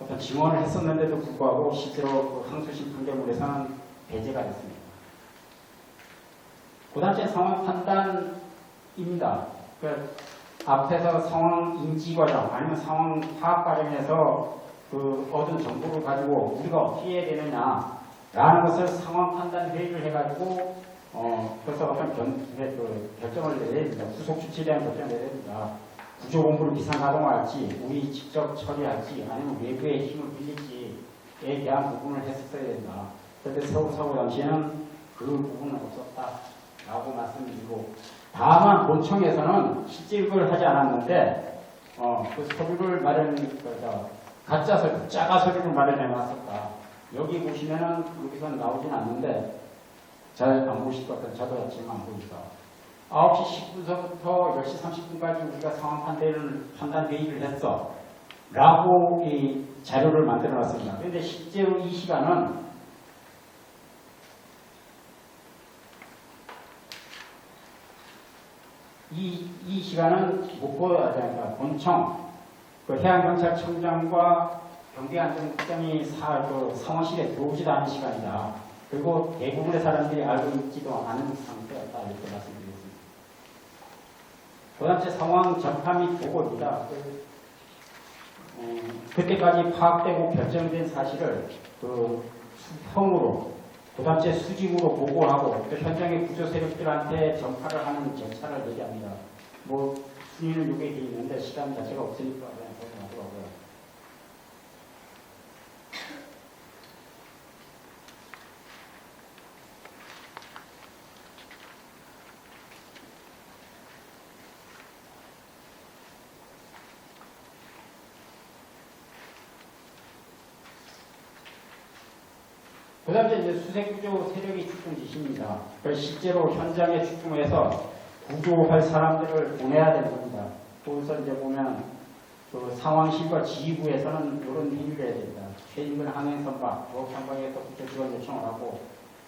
어떤 증언을 했었는데도 불구하고 실제로 그 항소심 판결문에서는 배제가 됐습니다. 그 단체 상황 판단입니다. 그 앞에서 상황 인지 과정 아니면 상황 파악 과정에서 그 얻은 정보를 가지고 우리가 어떻게 해야 되느냐라는 것을 상황 판단 회의를 해가지고 그래서 어떤 결정을 내려야 됩니다. 후속 조치에 대한 결정을 내려야 됩니다. 구조 공부를 비상 가동할지, 우리 직접 처리할지, 아니면 외부의 힘을 빌릴지에 대한 부분을 했었어야 된다. 그런데 세월호 사고 당시에는 그 부분은 없었다라고 말씀드리고, 다만 본청에서는 실제 이걸 하지 않았는데 그 서류를 가짜 서류, 짜가 서류를 마련해 놨었다. 여기 보시면은 여기서 나오진 않는데 잘 안 보실 것 같아요. 저도 지금 안 보니까 9시 10분서부터 10시 30분까지 우리가 상황 판단 회의를 했어 라고 이 자료를 만들어 놨습니다. 그런데 실제로 이 시간은 이 시간은 본청 그 해양경찰청장과 경비안전국장이 상황실에 들어오지도 않은 시간이다. 그리고 대부분의 사람들이 알고 있지도 않은 상태였다. 이렇게 말씀드리겠습니다. 그 다음에 상황 전파 및 보고입니다. 그때까지 파악되고 결정된 사실을 그 수평으로, 그 다음에 수직으로 보고하고 또 현장의 구조 세력들한테 전파를 하는 절차를 얘기합니다. 순위는 이게 돼 있는데 시간 자체가 없으니까 그냥 보더라고요. 그 다음에 이제 수색구조 세력이 출동 지시입니다. 실제로 현장에 출동해서 구조할 사람들을 보내야 되는 겁니다. 거기서 이제 보면 그 상황실과 지휘부에서는 이런 행위를 해야 됩니다. 최인근 항행선박, 조업상방에서 구조 지원 요청을 하고,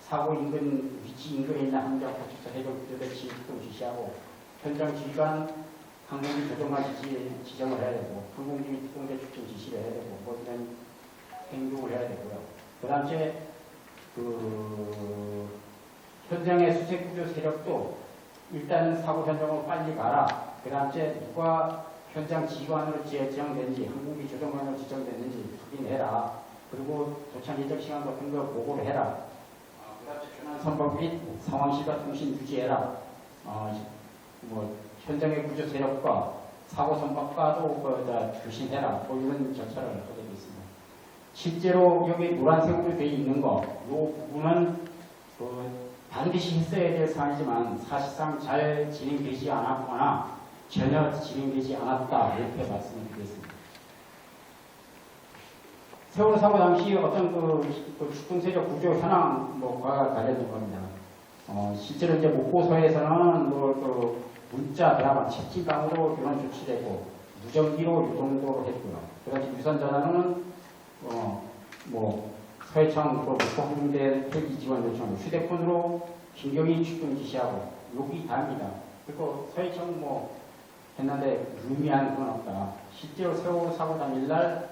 사고 인근 위치 인근에 있는 함정 포착사 해적 구조대 출동 지시하고, 현장 지휘관 항공기 조종관 지정을 해야 되고, 항공기 및 특공대 출동 지시를 해야 되고, 이런 행동을 해야 되고요. 그 다음에 현장의 수색구조 세력도 일단 사고 현장으로 빨리 가라. 그 다음에 누가 현장 지휘관으로 지정됐는지, 항공기 조종관으로 지정됐는지 확인해라. 그리고 도착 예정 시간 같은 거 보고를 해라. 그 다음에 준한 선박 및 상황실과 통신 유지해라. 현장의 구조 세력과 사고 선박과도 교신해라. 이런 절차를 하게 되어 있습니다. 실제로 여기 노란색으로 되어 있는 거, 이 부분은 반드시 했어야 될 사안이지만 사실상 잘 진행되지 않았거나 전혀 진행되지 않았다, 이렇게 말씀을 드리겠습니다. 세월호 사고 당시 어떤 출동세력 구조 현황과 관련된 겁니다. 실제로 이제 목포서에서는 문자, 대화방, 채팅방으로 이런 조치되고 무전기로 유동도 했고요. 그다음에 유선 전화는 서해청 목포항공대 헬기 지원 요청, 휴대폰으로 긴경이 출동 지시하고 여기 다입니다. 그리고 서해청 했는데 유의미한 건 없다. 실제로 세월호 사고 당일날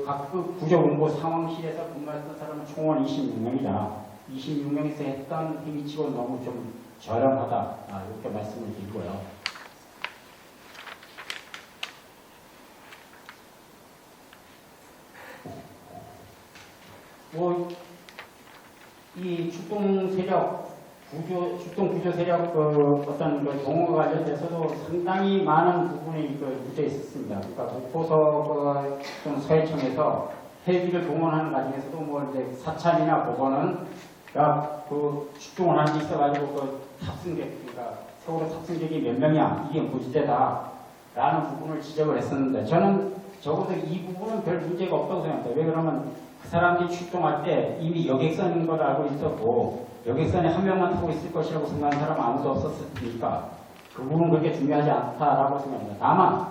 각 구조본부 상황실에서 근무했던 사람은 총원 26명이다. 26명에서 했던 행위치고는 너무 좀 저렴하다. 이렇게 말씀을 드리고요. 이 출동 세력 출동 구조 세력 어떤 동호가 관련돼서도 상당히 많은 부분이 묻혀 있었습니다. 그러니까 목포서 서해청에서 헬기를 동원하는 과정에서도 뭐 이제 사찰이나 법원은 출동을 하는 데 있어가지고 탑승객, 그러니까 세월호 탑승객이 몇 명이야, 이게 문제다라는 부분을 지적을 했었는데 저는 적어도 이 부분은 별 문제가 없다고 생각합니다. 왜 그러면 그 사람들이 출동할 때 이미 여객선인 걸 알고 있었고 여객선에 한 명만 타고 있을 것이라고 생각하는 사람은 아무도 없었으니까 그 부분은 그렇게 중요하지 않다라고 생각합니다. 다만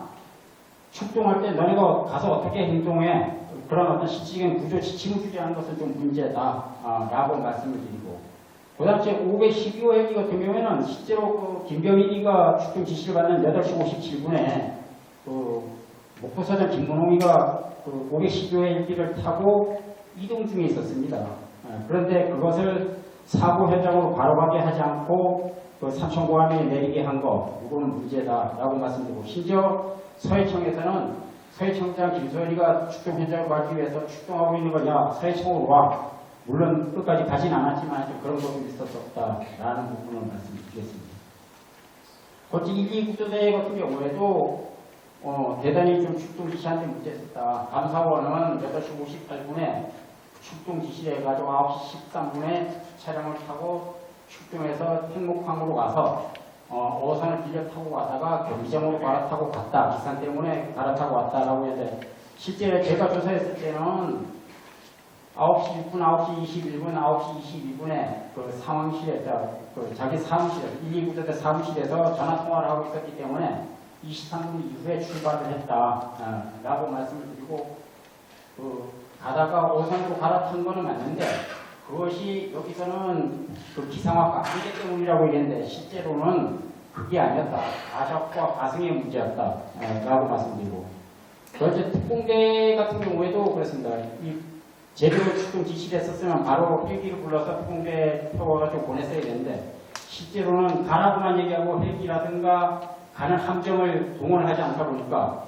출동할 때 너네가 가서 어떻게 행동해 그런 어떤 실질적인 구조 지침을 주지하는 것은 좀 문제다라고 말씀을 드리고 그다음 제 512호 헬기 같은 경우에는 실제로 김병일이가 출동 지시를 받는 8시 57분에 목포서장 김문홍이가 512호 헬기를 타고 이동 중에 있었습니다. 그런데 그것을 사고 현장으로 바로 가게 하지 않고 삼천고함에 내리게 한 거, 이거는 문제다라고 말씀드리고 심지어 서해청에서는 서해청장 김소연이가 출동 현장을 가기 위해서 출동하고 있는 거냐, 서해청으로 와. 물론 끝까지 가진 않았지만 그런 것도 있었다라는 부분을 말씀드리겠습니다. 거치 1, 2구조대 같은 경우에도 대단히 좀 출동 지시한 데 문제 있었다. 감사원은 8시 58분에 출동 지시를 해가지고 9시 13분에 차량을 타고 출동해서 행목항으로 가서 어선을 빌려 타고 가다가 경기장으로 갈아타고 갔다. 기상 때문에 갈아타고 왔다라고 했는데 실제 제가 조사했을 때는 9시 6분, 9시 21분, 9시 22분에 그 상황실에 자기 사무실에서 119부대 사무실에서 전화통화를 하고 있었기 때문에 23분 이후에 출발을 했다라고 말씀을 드리고 가다가 어선으로 갈아탄 거는 맞는데 그것이 여기서는 기상학과 한계 때문이라고 얘기했는데 실제로는 그게 아니었다. 가작과 가승의 문제였다라고 말씀드리고 그런데 특공대 같은 경우에도 그렇습니다. 제대로 출동 지시를 했었으면 바로 헬기를 불러서 특공대 태워가지고 보냈어야 되는데 실제로는 가라고만 얘기하고 헬기라든가 가는 함정을 동원하지 않다 보니까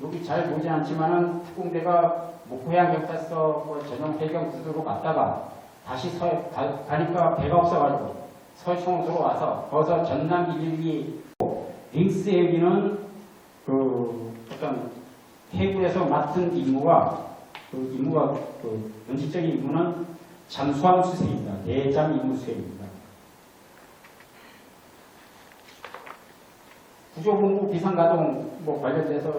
여기 잘 보지 않지만은 특공대가 목포해양 경찰서 전용 해경 구조로 갔다가 다시 가니까 배가 없어가지고 서해청으로 들어와서 거기서 전남 112 링스 헬기는 어떤 해군에서 맡은 임무가 원칙적인 임무는 잠수함 수색입니다. 대잠 임무 수색입니다. 구조본부 비상가동 관련돼서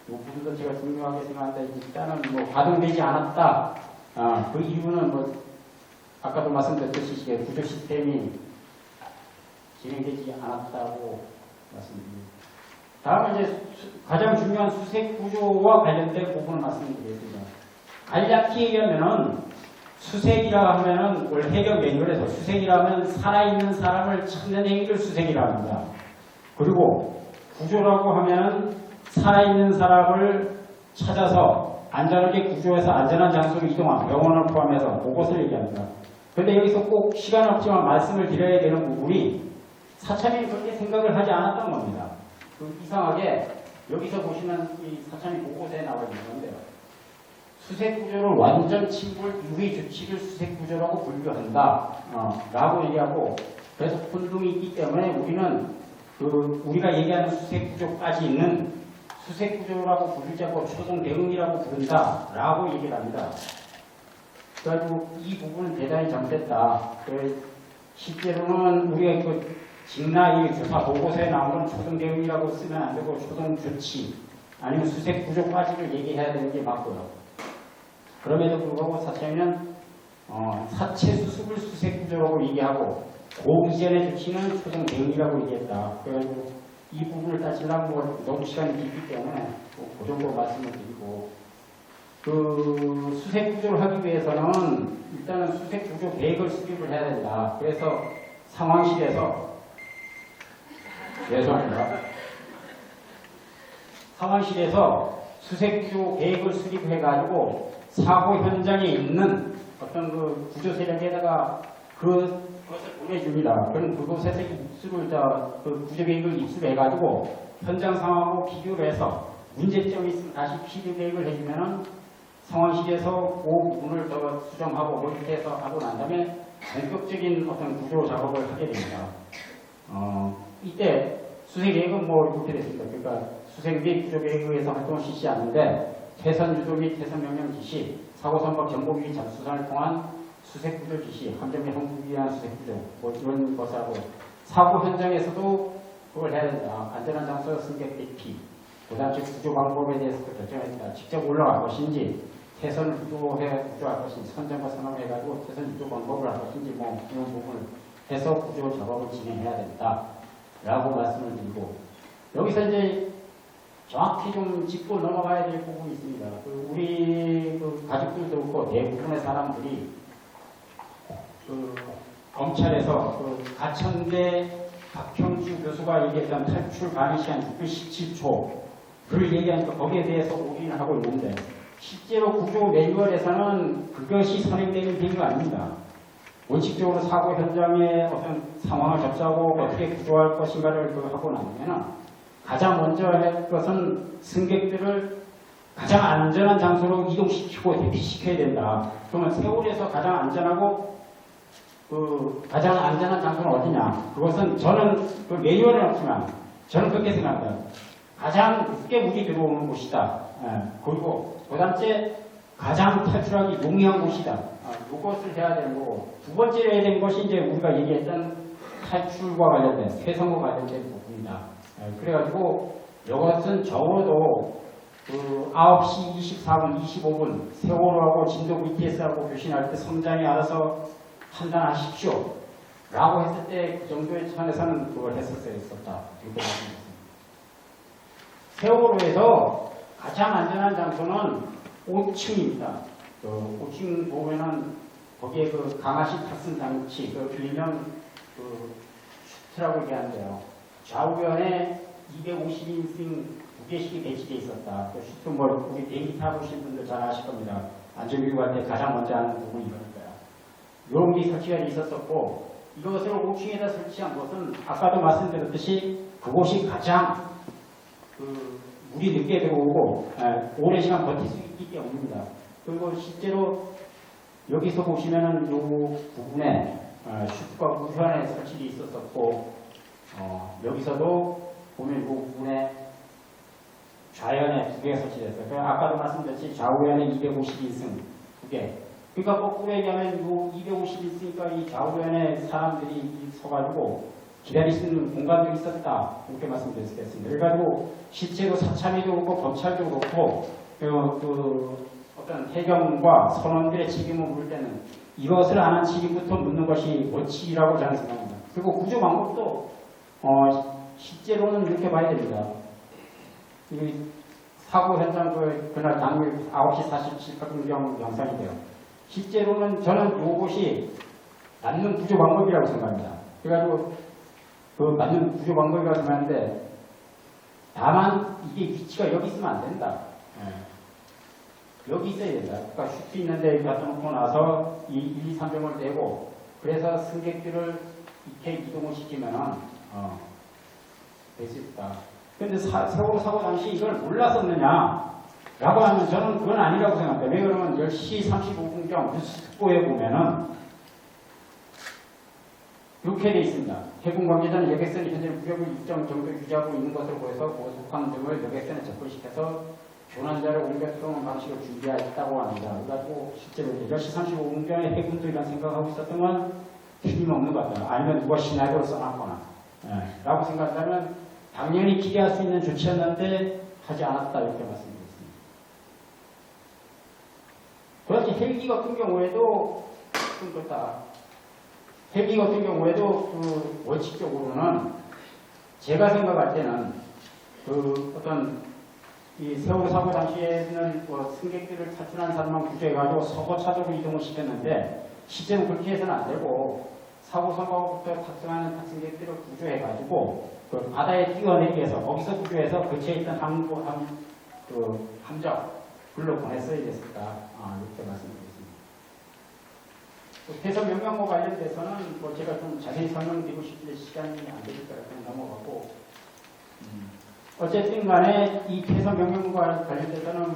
이 부분도 제가 중요하게 생각하는데 일단은 가동되지 않았다. 그 이유는 아까도 말씀드렸듯이 구조 시스템이 진행되지 않았다고 말씀드립니다. 다음은 이제 가장 중요한 수색 구조와 관련된 부분을 말씀드리겠습니다. 간략히 얘기하면은 수색이라 하면은 원래 해경 매뉴얼에서 수색이라 하면 살아있는 사람을 찾는 행위를 수색이라 합니다. 그리고 구조라고 하면은 살아있는 사람을 찾아서 안전하게 구조해서 안전한 장소로 이동한 병원을 포함해서 그것을 얘기합니다. 그런데 여기서 꼭 시간 없지만 말씀을 드려야 되는 부분이 사참이 그렇게 생각을 하지 않았던 겁니다. 이상하게 여기서 보시면 이 사참이 보고서에 나와 있는 건데요. 수색구조를 완전 침몰 유의 조치를 수색구조라고 분류한다 라고 얘기하고 그래서 혼동이 있기 때문에 우리는 우리가 얘기하는 수색구조까지 있는 수색구조라고 부르지 않고 초동 대응이라고 부른다 라고 얘기를 합니다. 그래가지고 이 부분은 대단히 잘못됐다. 실제로는 우리가 직나이 조사 보고서에 나온 건 초동 대응이라고 쓰면 안 되고 초동 조치 아니면 수색구조까지를 얘기해야 되는 게 맞고요. 그럼에도 불구하고 사참위는 사체 수습을 수색구조라고 얘기하고 그 이전의 조치는 초동 대응이라고 얘기했다. 그래가지고 이 부분을 따지려면 너무 시간이 길기 때문에 그 정도 말씀을 드리고 수색구조를 하기 위해서는 일단은 수색구조 계획을 수립을 해야 된다. 그래서 상황실에서 죄송합니다. 상황실에서 수색구조 계획을 수립해가지고 사고 현장에 있는 어떤 구조 세력에다가 그것을 보내줍니다. 그럼 그곳에서 구조 계획을 입수해가지고 현장 상황하고 비교를 해서 문제점이 있으면 다시 필요 계획을 해주면은 상황실에서 그 부분을 더 수정하고 모니터해서 하고 난 다음에 본격적인 어떤 구조 작업을 하게 됩니다. 이때 수색계획은 뭐 이렇게 됐습니다. 그러니까 수색 및 구조 계획에 의해서 활동을 실시하는데 태선 유도 및 태선 명령 지시, 사고 선박 정보기 잠수선을 통한 수색 구조 지시, 함정 및 항구기 위한 수색 구조, 뭐 이런 것하고 사고 현장에서도 그걸 해야 된다. 안전한 장소 승객 대피, 그다음 구조 방법에 대해서 결정해야 된다. 직접 올라갈 것인지, 태선을 구조할 것인지, 선정과 선언해가지고 태선 유도 방법을 할 것인지, 뭐 이런 부분을 해서 구조 작업을 진행해야 된다. 라고 말씀을 드리고, 여기서 이제 정확히 좀 짚고 넘어가야 될 부분이 있습니다. 우리 가족들도 그렇고 대부분의 사람들이 검찰에서 가천대 박형주 교수가 얘기했던 탈출 가능 시간 17초를 얘기하니까 거기에 대해서 올인을 하고 있는데 실제로 구조 매뉴얼에서는 그것이 선행되는 비행가 아닙니다. 원칙적으로 사고 현장의 어떤 상황을 접수하고 어떻게 구조할 것인가를 하고 나면 가장 먼저 할 것은 승객들을 가장 안전한 장소로 이동시키고 대피시켜야 된다. 그러면 세월에서 가장 안전하고 가장 안전한 장소는 어디냐? 그것은 저는 그 매뉴얼은 없지만 저는 그렇게 생각합니다. 가장 늦게 물이 들어오는 곳이다. 그리고 그다음째 가장 탈출하기 용이한 곳이다. 이것을 해야 되는 거고 두 번째로 해야 되는 것이 이제 우리가 얘기했던 탈출과 관련된 폐선과 관련된 부분이다. 그래가지고 이것은 적어도 9시 24분, 25분 세월호하고 진도 VTS하고 교신할 때 선장이 알아서 판단하십시오. 라고 했을 때 그 정도의 선에서는 그걸 했었어야 했었다. 이렇게 말씀드렸습니다. 세월호에서 가장 안전한 장소는 5층입니다. 5층 보면은 거기에 강하식 탑승 장치, 일명 슈트라고 얘기하는데요. 좌우변에 250인승 2개씩이 배치되어 있었다. 슈트 우리 비행기 타보신 분들 잘 아실 겁니다. 안전교육할 때 가장 먼저 하는 부분이 이거니까요. 이런 게 설치가 있었었고, 이것을 5층에다 설치한 것은 아까도 말씀드렸듯이 그곳이 가장 물이 늦게 들어오고 오랜 시간 버틸 수 있기 때문입니다. 그리고 실제로 여기서 보시면은 이 부분에 슈트가 우편에 설치되어 있었었고, 여기서도 보면 이 부분에 좌연에 2개 설치됐어요. 그러니까 아까도 말씀드렸듯이 좌우연에 251승 2개. 그러니까 거꾸로 얘기하면 이 251승이니까 이 좌우연에 사람들이 서가지고 기다릴 수 있는 공간도 있었다. 이렇게 말씀드렸겠습니다. 그래가지고 실제로 사참위도 그렇고 검찰도 그렇고 어떤 해경과 선원들의 책임을 물을 때는 이것을 아는 책임부터 묻는 것이 원칙이라고 저는 생각합니다. 그리고 구조 방법도 실제로는 이렇게 봐야 됩니다. 사고 현장 그날 당일 9시 47분경 영상인데요. 실제로는 저는 이것이 맞는 구조 방법이라고 생각합니다. 그래가지고 맞는 구조 방법이라고 생각하는데 다만 이게 위치가 여기 있으면 안 된다. 여기 있어야 된다. 그러니까 슈트 있는데 갖다 놓고 나서 1, 2, 3병을 떼고 그래서 승객들을 이렇게 이동을 시키면은 될 수 있다. 그런데 세월호 사고 당시 이걸 몰랐었느냐? 라고 하면 저는 그건 아니라고 생각합니다. 왜 그러면 10시 35분경 뉴스 특보에 보면은 이렇게 돼 있습니다. 해군 관계자는 여객선이 현재 무역을 일정 정도 유지하고 있는 것으로 보여서 고속함 등을 여객선에 접근시켜서 교난자를 옮겨 들어오는 방식을 준비했다고 합니다. 그래가지고 실제로 10시 35분경에 해군도 이런 생각하고 있었던 건 틀림없는 것 같다. 아니면 누가 시나리오를 써놨거나 라고 생각한다면 당연히 기대할 수 있는 조치였는데 하지 않았다 이렇게 말씀드렸습니다. 그렇지 헬기 같은 경우에도 좀 그렇다. 헬기 같은 경우에도 원칙적으로는 제가 생각할 때는 어떤 이 세월호 사고 당시에는 승객들을 탈출한 사람만 구조해가지고 서거차적으로 이동을 시켰는데 실제로 그렇게 해서는 안 되고 사고 선고부터 탑승하는 탑승객들을 구조해가지고 바다에 뛰어내기 위해서 거기서 구조해서 근처에 있던 함적 불러 보냈어야 됐을까 이렇게 말씀드리겠습니다. 대선 명령과 관련돼서는 제가 좀 자세히 설명드리고 싶은데 시간이 안 되니까 그냥 넘어가고 어쨌든 간에 이 대선 명령과 관련돼서는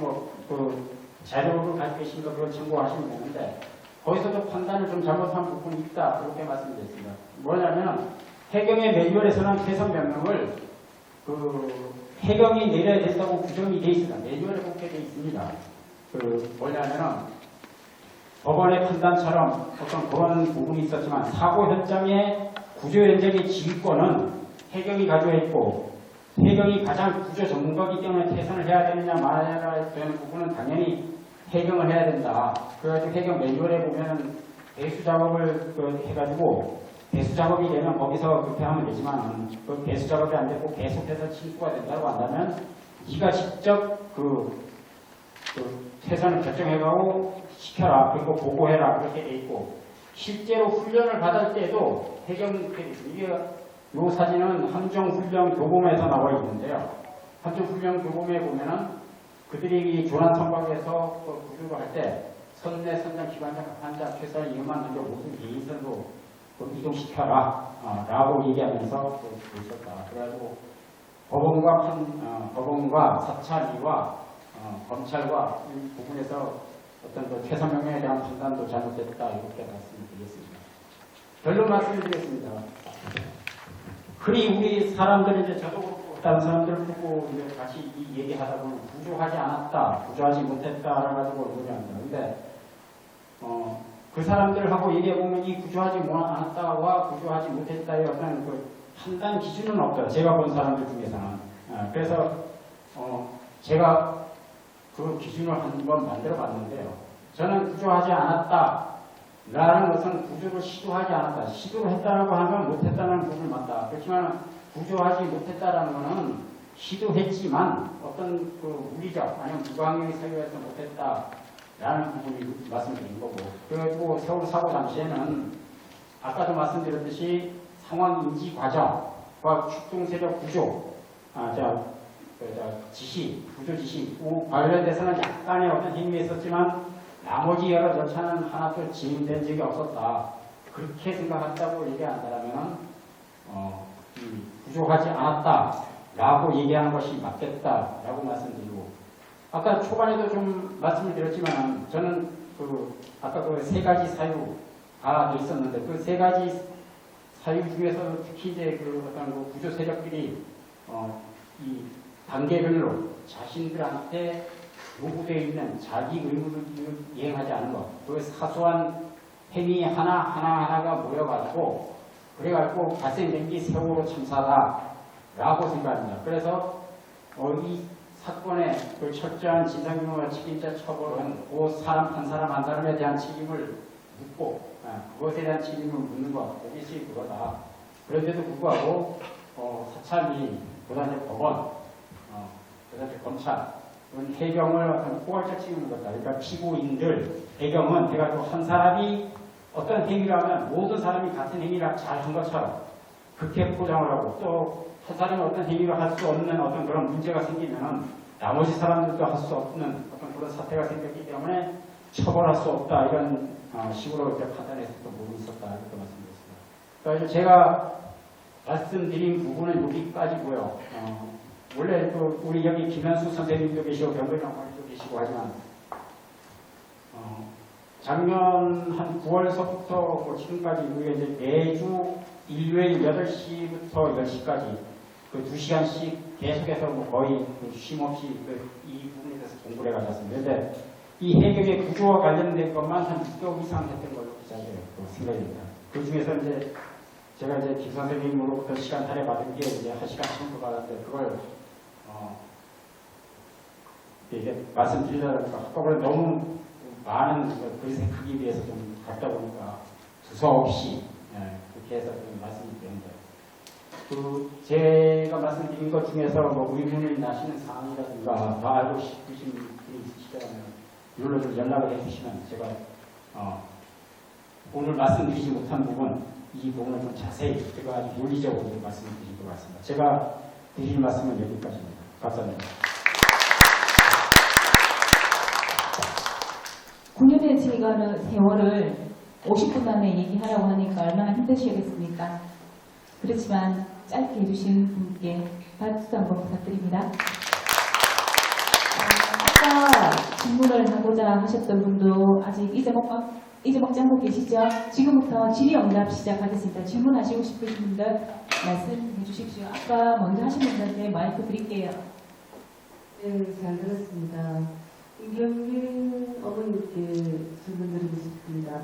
자료를 가지고 계신 거 그걸 참고하시면 되는데 거기서도 판단을 좀 잘못한 부분이 있다 이렇게 말씀드렸습니다. 뭐냐면 해경의 매뉴얼에서는 개선 명령을 해경이 내려야 된다고 규정이 돼 있습니다. 매뉴얼에 그렇게 돼 있습니다. 뭐냐면은 법원의 판단처럼 어떤 그런 부분이 있었지만 사고 현장의 구조 현장의 지휘권은 해경이 가지고 있고 해경이 가장 구조 전문가이기 때문에 퇴선을 해야 되느냐 말아야 되는 부분은 당연히 해경을 해야 된다. 그래가지고 해경 매뉴얼에 보면은 배수 작업을 해가지고 배수 작업이 되면 거기서 그렇게 하면 되지만 그 배수 작업이 안 되고 계속해서 침수가 된다고 한다면 네가 직접 퇴선을 결정해가고 시켜라 그리고 보고해라 그렇게 돼 있고 실제로 훈련을 받을 때도 해경 이게 이 사진은 함정훈련 교범에서 나와 있는데요. 함정훈련 교범에 보면은 그들이 조난 선박에서 구조를 할 때 선내 선장 기관장 환자 최선을 이용한 먼저 모든 개인선으로 이동시켜라 라고 얘기하면서 있었다. 그래가지고 법원과 사찰위와 검찰과 이 부분에서 어떤 퇴선 명령에 대한 판단도 잘못됐다 이렇게 말씀드리겠습니다. 결론 말씀드리겠습니다. 그리 우리 사람들이 이제 저도 그렇고 다른 사람들을 보고 이제 같이 이 얘기하다 보면 구조하지 않았다, 구조하지 못했다 해가지고 논의합니다. 근데 그 사람들하고 얘기해 보면 이 구조하지 않았다와 구조하지 못했다의 어떤 그 판단 기준은 없다. 제가 본 사람들 중에서는. 그래서 제가 그 기준을 한번 만들어 봤는데요. 저는 구조하지 않았다. 라는 것은 구조를 시도하지 않았다. 시도를 했다라고 하면 못했다는 부분이 맞다. 그렇지만 구조하지 못했다라는 것은 시도했지만 어떤 그 물리적 아니면 무방향이 사유해서 못했다라는 부분이 말씀드린 거고. 그리고 세월호 사고 당시에는 아까도 말씀드렸듯이 상황 인지 과정과 출동세력 구조, 구조 지시 관련돼서는 약간의 어떤 힘이 있었지만 나머지 여러 절차는 하나도 진행된 적이 없었다. 그렇게 생각한다고 얘기한다면 구조하지 않았다라고 얘기하는 것이 맞겠다라고 말씀드리고 아까 초반에도 좀 말씀을 드렸지만 저는 아까 그 세 가지 사유가 있었는데 그 세 가지 사유 중에서 특히 이제 어떤 구조 세력들이 이 단계별로 자신들한테 요구되어 있는 자기 의무를 이행하지 않은 것, 그 사소한 행위 하나하나가 모여가지고 그래가지고 발생된 게 세월호 참사다라고 생각합니다. 그래서 이 사건의 그 철저한 진상규명과 책임자 처벌은 그 사람 한 사람에 대한 책임을 묻고 그것에 대한 책임을 묻는 것, 그것이 그거다. 그런데도 불구하고 사찰이 그다음에 법원, 그다음에 검찰 해경을 어떤 포괄적 책임을 묻었다. 그러니까 피고인들 해경은 해가지고 한 사람이 어떤 행위를 하면 모든 사람이 같은 행위를 잘 한 것처럼 그렇게 포장을 하고 또 한 사람이 어떤 행위를 할 수 없는 어떤 그런 문제가 생기면은 나머지 사람들도 할 수 없는 어떤 그런 사태가 생겼기 때문에 처벌할 수 없다 이런 식으로 이제 판단했었던 부분이 있었다 이렇게 말씀드렸습니다. 그러니까 제가 말씀드린 부분은 여기까지고요. 원래 또 우리 여기 김현수 선생님도 계시고 병근영 선생님도 계시고 하지만 작년 한 9월서부터 지금까지 우리가 이제 매주 일요일 8시부터 10시까지 그 2시간씩 계속해서 거의 쉼 없이 이 부분에 대해서 공부를 해가셨습니다. 그런데 이 해경의 구조와 관련된 것만 한 6개월 이상 했던 걸로 생각됩니다. 그 중에서 이제 제가 이제 김 선생님으로부터 시간 할애 받은 게 이제 1시간 정도 받았는데 그걸 이게 말씀드리려니까 한꺼번에 너무 많은 그릇의 크기 비해서 좀 갖다 보니까 두서없이 그렇게 해서 좀 말씀드렸는데 제가 말씀드린 것 중에서 의문이 나시는 사항이라든가 더 알고 싶으신 분이 있으시다면 이걸로 좀 연락을 해주시면 제가 오늘 말씀드리지 못한 부분 이 부분을 좀 자세히 제가 아주 논리적으로 말씀드린 것 같습니다. 제가 드릴 말씀은 여기까지입니다. 감사합니다. 9년의 제가 세월을 50분 만에 얘기하라고 하니까 얼마나 힘드시겠습니까? 그렇지만 짧게 해주신 분께 박수 한번 부탁드립니다. 아까 질문을 하고자 하셨던 분도 아직 잊어먹고 이제 먹장구 계시죠? 지금부터 질의응답 시작하겠습니다. 질문하시고 싶으신 분들 말씀해 주십시오. 아까 먼저 하신 분들한테 마이크 드릴게요. 네, 잘 들었습니다. 임경민 어머님께 질문 드리고 싶습니다.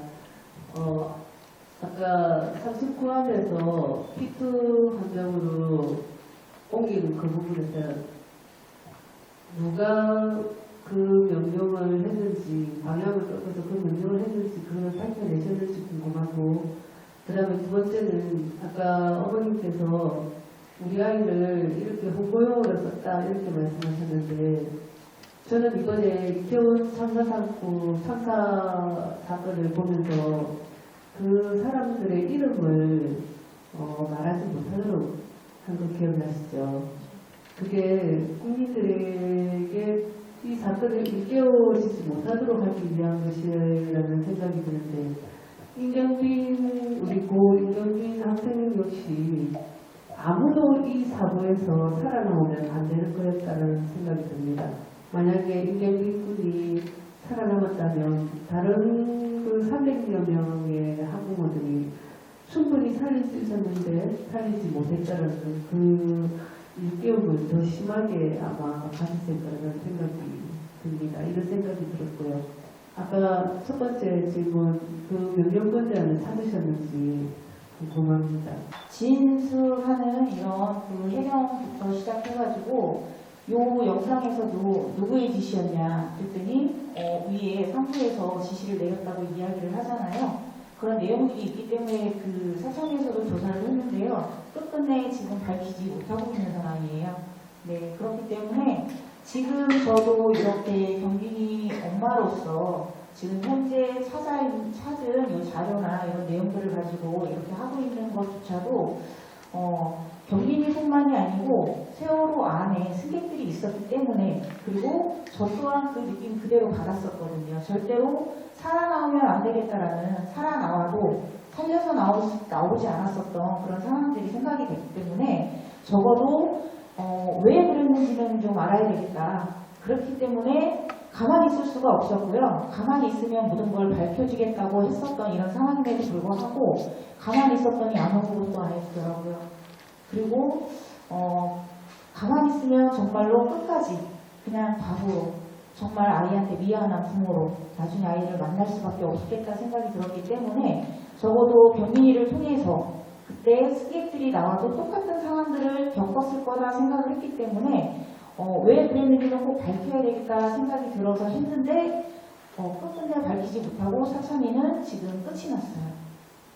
아까 39암에서 피트 환경으로 옮기는 그 부분에서 누가 그 명령을 했는지, 방향을 꺾어서 그 명령을 했는지 그걸 밝혀내셨는지 궁금하고, 그 다음에 두 번째는 아까 어머님께서 우리 아이를 이렇게 홍보용으로 썼다 이렇게 말씀하셨는데, 저는 이번에 겨울 참사 사건을 보면서 그 사람들의 이름을 말하지 못하도록 한 거 기억나시죠? 그게 국민들에게 이 사건을 일깨워지지 못하도록 하기 위한 것이라는 생각이 드는데, 임경빈, 우리 고 임경빈 학생 역시 아무도 이 사고에서 살아나오면 안 되는 거였다는 생각이 듭니다. 만약에 임경빈 군이 살아남았다면 다른 그 300여 명의 학부모들이 충분히 살릴 수 있었는데 살리지 못했다는 그 일깨움을 더 심하게 아마 가졌을 거라는 생각이 듭니다. 이런 생각이 들었고요. 아까 첫 번째 질문, 그 명령권자는 찾으셨는지 궁금합니다. 진술하는 이런 그 해명부터 시작해가지고 요 영상에서도 누구의 지시였냐 그랬더니 위에 상부에서 지시를 내렸다고 이야기를 하잖아요. 그런 내용들이 있기 때문에 그 사청에서도 조사를 했는데요. 끝끝내 지금 밝히지 못하고 있는 상황이에요. 네, 그렇기 때문에 지금 저도 이렇게 경빈이 엄마로서 지금 현재 찾은 이 자료나 이런 내용들을 가지고 이렇게 하고 있는 것조차도 경빈이뿐만이 아니고 세월호 안에 승객들이 있었기 때문에, 그리고 저 또한 그 느낌 그대로 받았었거든요. 절대로 살아나오면 안 되겠다라는, 살아나와도 살려서 나오지 않았었던 그런 상황들이 생각이 됐기 때문에 적어도 왜 그랬는지는 좀 알아야 되겠다. 그렇기 때문에 가만히 있을 수가 없었고요. 가만히 있으면 모든 걸 밝혀지겠다고 했었던 이런 상황임에도 불구하고 가만히 있었더니 아무것도 안 했더라고요. 그리고 가만히 있으면 정말로 끝까지 그냥 바보로, 정말 아이한테 미안한 부모로 나중에 아이를 만날 수밖에 없겠다 생각이 들었기 때문에 적어도 경민이를 통해서 그때 승객들이 나와도 똑같은 상황들을 겪었을 거라 생각을 했기 때문에 왜 그랬는지는 꼭 밝혀야 되겠다 생각이 들어서 했는데 끝끝내 밝히지 못하고 사참위는 지금 끝이 났어요.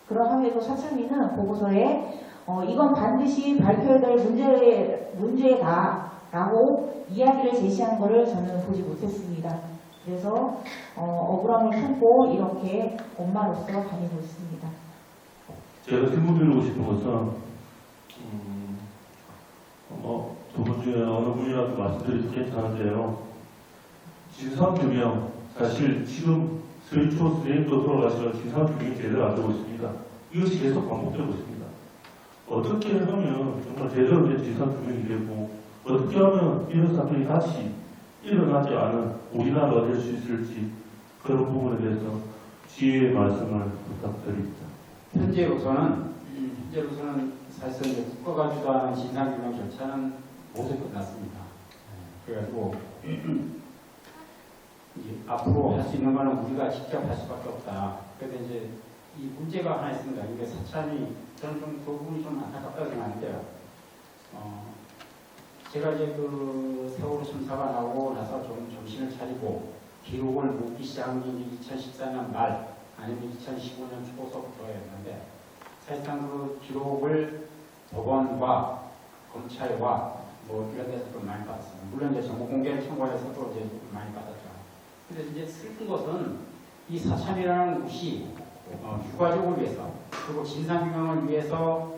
그러함에도 사참위는 보고서에 이건 반드시 밝혀야 될 문제다라고 이야기를 제시한 것을 저는 보지 못했습니다. 그래서 억울함을 품고 이렇게 엄마로서 다니고 있습니다. 제가 질문드리고 싶은 것은 두 분 중에 어느 분이라도 말씀드려도 괜찮은데요. 진상규명, 사실 지금 스위초 선생님도 돌아가시면 진상규명이 제대로 안 되고 있습니다. 이것이 계속 반복되고 있습니다. 어떻게 하면 정말 제대로 된 진상규명이 되고, 어떻게 하면 이런 사건이 다시 일어나지 않은 우리나라가 될 수 있을지, 그런 부분에 대해서 지혜의 말씀을 부탁드립니다. 현재로서는 사실상 이제 국가가 주도하는 진상규명 절차는 모두 끝났습니다. 그래가지고 이제 앞으로 할 수 있는 거는 우리가 직접 할 수밖에 없다. 그래서 이제 이 문제가 하나 있습니다. 이게 사참이 저는 좀 그 부분이 좀 안타깝다고 생각하는데요. 제가 이제 그 세월호 참사가 나오고 나서 좀 정신을 차리고 기록을 묻기 시작한 게 2014년 말 아니면 2015년 초서부터였는데, 사실상 그 기록을 법원과 검찰과 뭐 이런 데서 좀 많이 받았습니다. 물론 이제 정보 공개를 청구해서도 이제 좀 많이 받았죠. 근데 이제 슬픈 것은 이 사참이라는 곳이 유가족을 위해서 그리고 진상규명을 위해서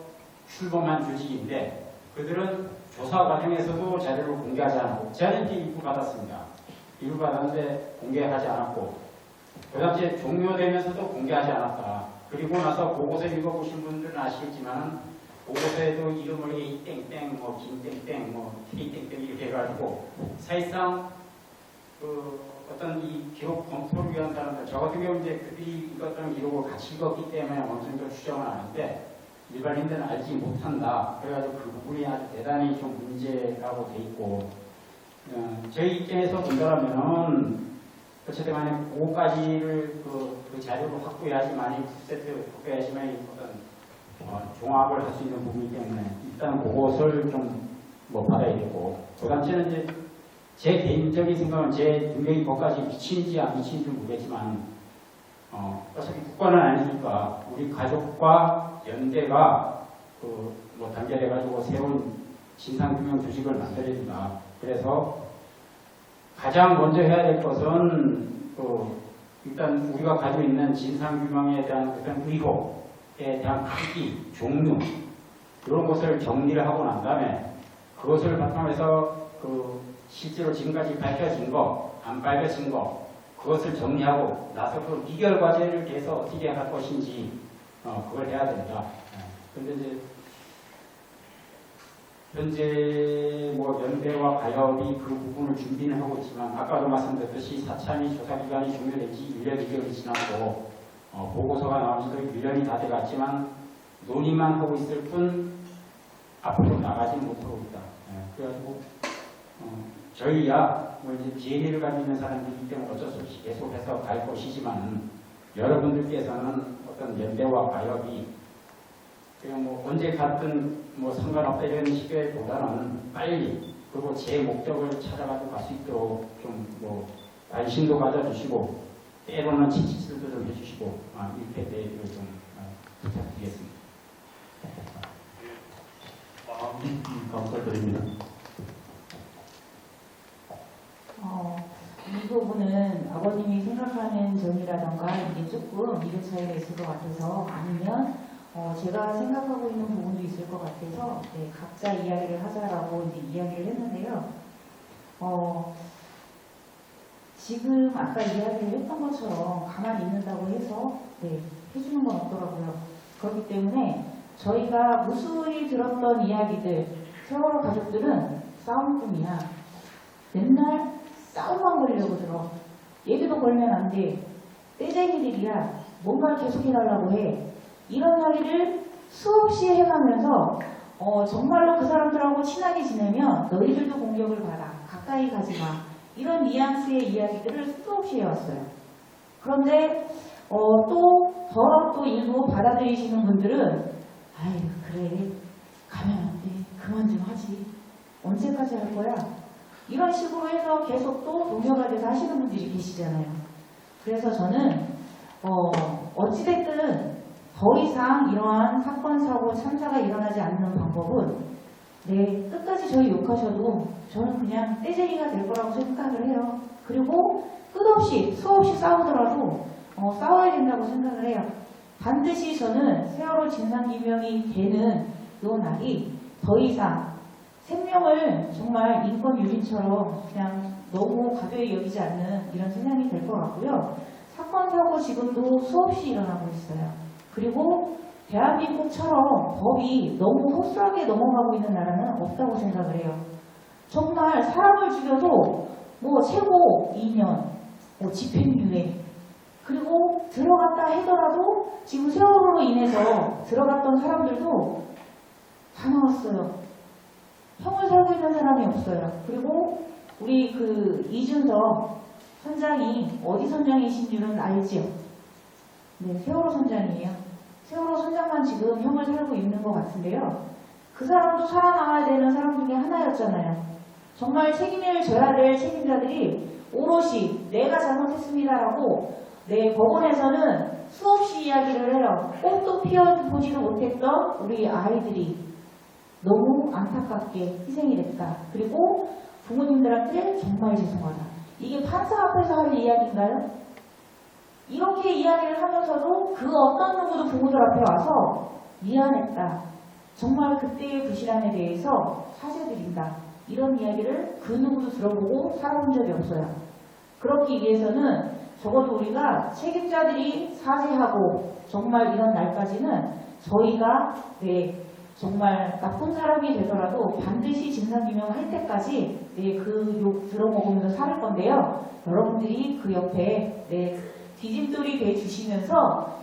출범한 조직인데, 그들은 조사 과정에서도 자료를 공개하지 않았고, 저는 이렇게 입부 받았습니다. 입부 받았는데 공개하지 않았고, 그 당시에 종료되면서도 공개하지 않았다. 그리고 나서 보고서 읽어보신 분들은 아시겠지만 보고서에도 이름을 A 땡땡, 뭐 김 땡땡, 뭐 K 땡땡 이렇게 해가지고 사실상 그 어떤 이 기록 검토를 위한 사람들, 저 같은 경우 이제 그들이 이것들은 기록을 같이 읽었기 때문에 어느 정도 추정을 하는데 일반인들은 알지 못한다. 그래가지고 그 부분이 아주 대단히 좀 문제라고 돼 있고, 저희 입장에서 본다면은 어쨌든 간에 그거까지를 그 자료를 확보해야지만, 세트 확보해야지만 어떤 종합을 할 수 있는 부분이기 때문에 일단 그것을 좀 뭐 받아야 되고, 그 단체는 이제 제 개인적인 생각은 제 능력이 거기까지 미치는지 안 미치는지 모르겠지만, 어차피 국가는 아니니까 우리 가족과 연대가 뭐 단결해가지고 새로운 진상규명 조직을 만들어야 된다. 그래서 가장 먼저 해야 될 것은 일단 우리가 가지고 있는 진상규명에 대한 어떤 의혹에 대한 크기, 종류 이런 것을 정리를 하고 난 다음에 그것을 바탕으로 해서 실제로 지금까지 밝혀진 거, 안 밝혀진 거 그것을 정리하고 나서 그 미결 과제를 계속 어떻게 할 것인지 그걸 해야 된다. 그런데 이제 현재 뭐 연대와 가협이 그 부분을 준비는 하고 있지만 아까도 말씀드렸듯이 4차기 조사기간이 종료된 지 1년 2개월이 지났고 보고서가 나온 지도 1년이 다 돼갔지만 논의만 하고 있을 뿐 앞으로 나가지 못하고 있다. 그래가지고 저희야 뭐 이제 지혜를 가지고 있는 사람들이기 때문에 어쩔 수 없이 계속해서 갈 것이지만 여러분들께서는 어떤 연대와 가협이 그냥 뭐 언제 갔든 뭐 상관없다 이런 식보다는 빨리 그리고 제 목적을 찾아가지고 갈 수 있도록 좀 뭐 관심도 가져주시고 때로는 지지들도 좀 해주시고 이렇게 대해를 좀 부탁드리겠습니다. 감사드립니다. 이 부분은 아버님이 생각하는 점이라던가 이게 조금 이해 차이가 있을 것 같아서 아니면 제가 생각하고 있는 부분도 있을 것 같아서 각자 이야기를 하자라고 이제 이야기를 했는데요. 지금 아까 이야기를 했던 것처럼 가만히 있는다고 해서 해주는 건 없더라고요. 그렇기 때문에 저희가 무수히 들었던 이야기들, 세월호 가족들은 싸움뿐이야. 맨날 싸움만 걸려고 들어. 얘기도 걸면 안 돼. 떼쟁이들이야. 뭔가를 계속해달라고 해. 이런 이야기를 수없이 해가면서 정말로 그 사람들하고 친하게 지내면 너희들도 공격을 받아. 가까이 가지 마. 이런 뉘앙스의 이야기들을 수없이 해왔어요. 그런데 또 일부 받아들이시는 분들은 아유 그래 가면 안 돼. 그만 좀 하지. 언제까지 할 거야? 이런 식으로 해서 계속 또 동요가 돼서 하시는 분들이 계시잖아요. 그래서 저는 어찌됐든 더 이상 이러한 사건, 사고, 참사가 일어나지 않는 방법은 끝까지 저희 욕하셔도 저는 그냥 떼쟁이가 될 거라고 생각을 해요. 그리고 끝없이 수없이 싸우더라도 싸워야 된다고 생각을 해요. 반드시 저는 세월호 진상규명이 되는 이 날이 더 이상 생명을 정말 인권 유린처럼 그냥 너무 가벼이 여기지 않는 이런 세상이 될 것 같고요. 사건, 사고 지금도 수없이 일어나고 있어요. 그리고 대한민국처럼 법이 너무 허술하게 넘어가고 있는 나라는 없다고 생각을 해요. 정말 사람을 죽여도 뭐 최고 2년, 집행유예, 그리고 들어갔다 하더라도 지금 세월호로 인해서 들어갔던 사람들도 다 나왔어요. 형을 살고 있는 사람이 없어요. 그리고 우리 이준석 선장이 어디 선장이신 줄은 알지요? 세월호 선장이에요. 세월호 선장만 지금 형을 살고 있는 것 같은데요. 그 사람도 살아나와야 되는 사람 중에 하나였잖아요. 정말 책임을 져야 될 책임자들이 오롯이 내가 잘못했습니다라고 법원에서는 수없이 이야기를 해요. 꽃도 피워보지도 못했던 우리 아이들이 너무 안타깝게 희생이 됐다. 그리고 부모님들한테 정말 죄송하다. 이게 판사 앞에서 할 이야기인가요? 이렇게 이야기를 하면서도 그 어떤 누구도 부모들 앞에 와서 미안했다. 정말 그때의 부실함에 대해서 사죄드린다. 이런 이야기를 그 누구도 들어보고 살아본 적이 없어요. 그렇기 위해서는 적어도 우리가 책임자들이 사죄하고 정말 이런 날까지는 저희가 정말 나쁜 사람이 되더라도 반드시 진상규명을 할 때까지 그 욕 들어먹으면서 살 건데요. 여러분들이 그 옆에 디딤돌이 돼주시면서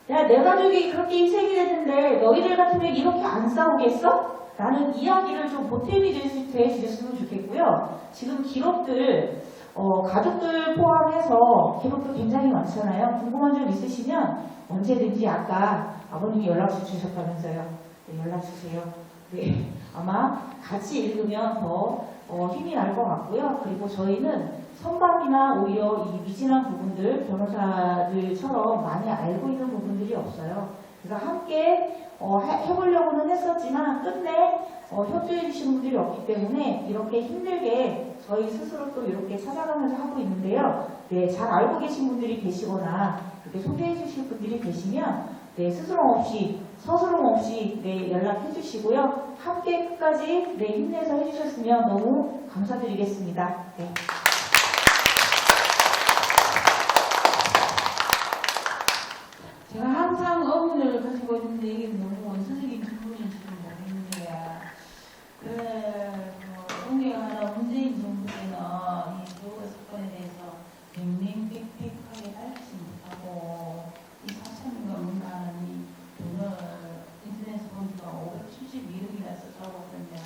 야, 내 가족이 그렇게 희생이 됐는데 너희들 같으면 이렇게 안 싸우겠어? 라는 이야기를 좀 보탬이 돼주셨으면 좋겠고요. 지금 기록들, 가족들 포함해서 기록도 굉장히 많잖아요. 궁금한 점 있으시면 언제든지 아까 아버님이 연락처 주셨다면서요. 네, 연락 주세요. 네, 아마 같이 읽으면 더 힘이 날 것 같고요. 그리고 저희는 선박이나 오히려 이 미진한 부분들, 변호사들처럼 많이 알고 있는 부분들이 없어요. 그래서 함께 해보려고는 했었지만 끝내 협조해 주신 분들이 없기 때문에 이렇게 힘들게 저희 스스로 또 이렇게 찾아가면서 하고 있는데요. 네, 잘 알고 계신 분들이 계시거나 이렇게 소개해 주실 분들이 계시면 스스럼 없이 서스럼 없이 연락해 주시고요. 함께 끝까지 힘내서 해주셨으면 너무 감사드리겠습니다. 네. 제가 항상 의문을 가지고 있는데 이게 너무 선생님 질문인지도 모르겠는데 존경하는 문재인 정부 때는 이 세월호 사건에 대해서 맹맹백백하게 밝히지 못하고 이 4,000명 넘는 이 돈을 인터넷에 보니까 572억이나 썼다고 하던데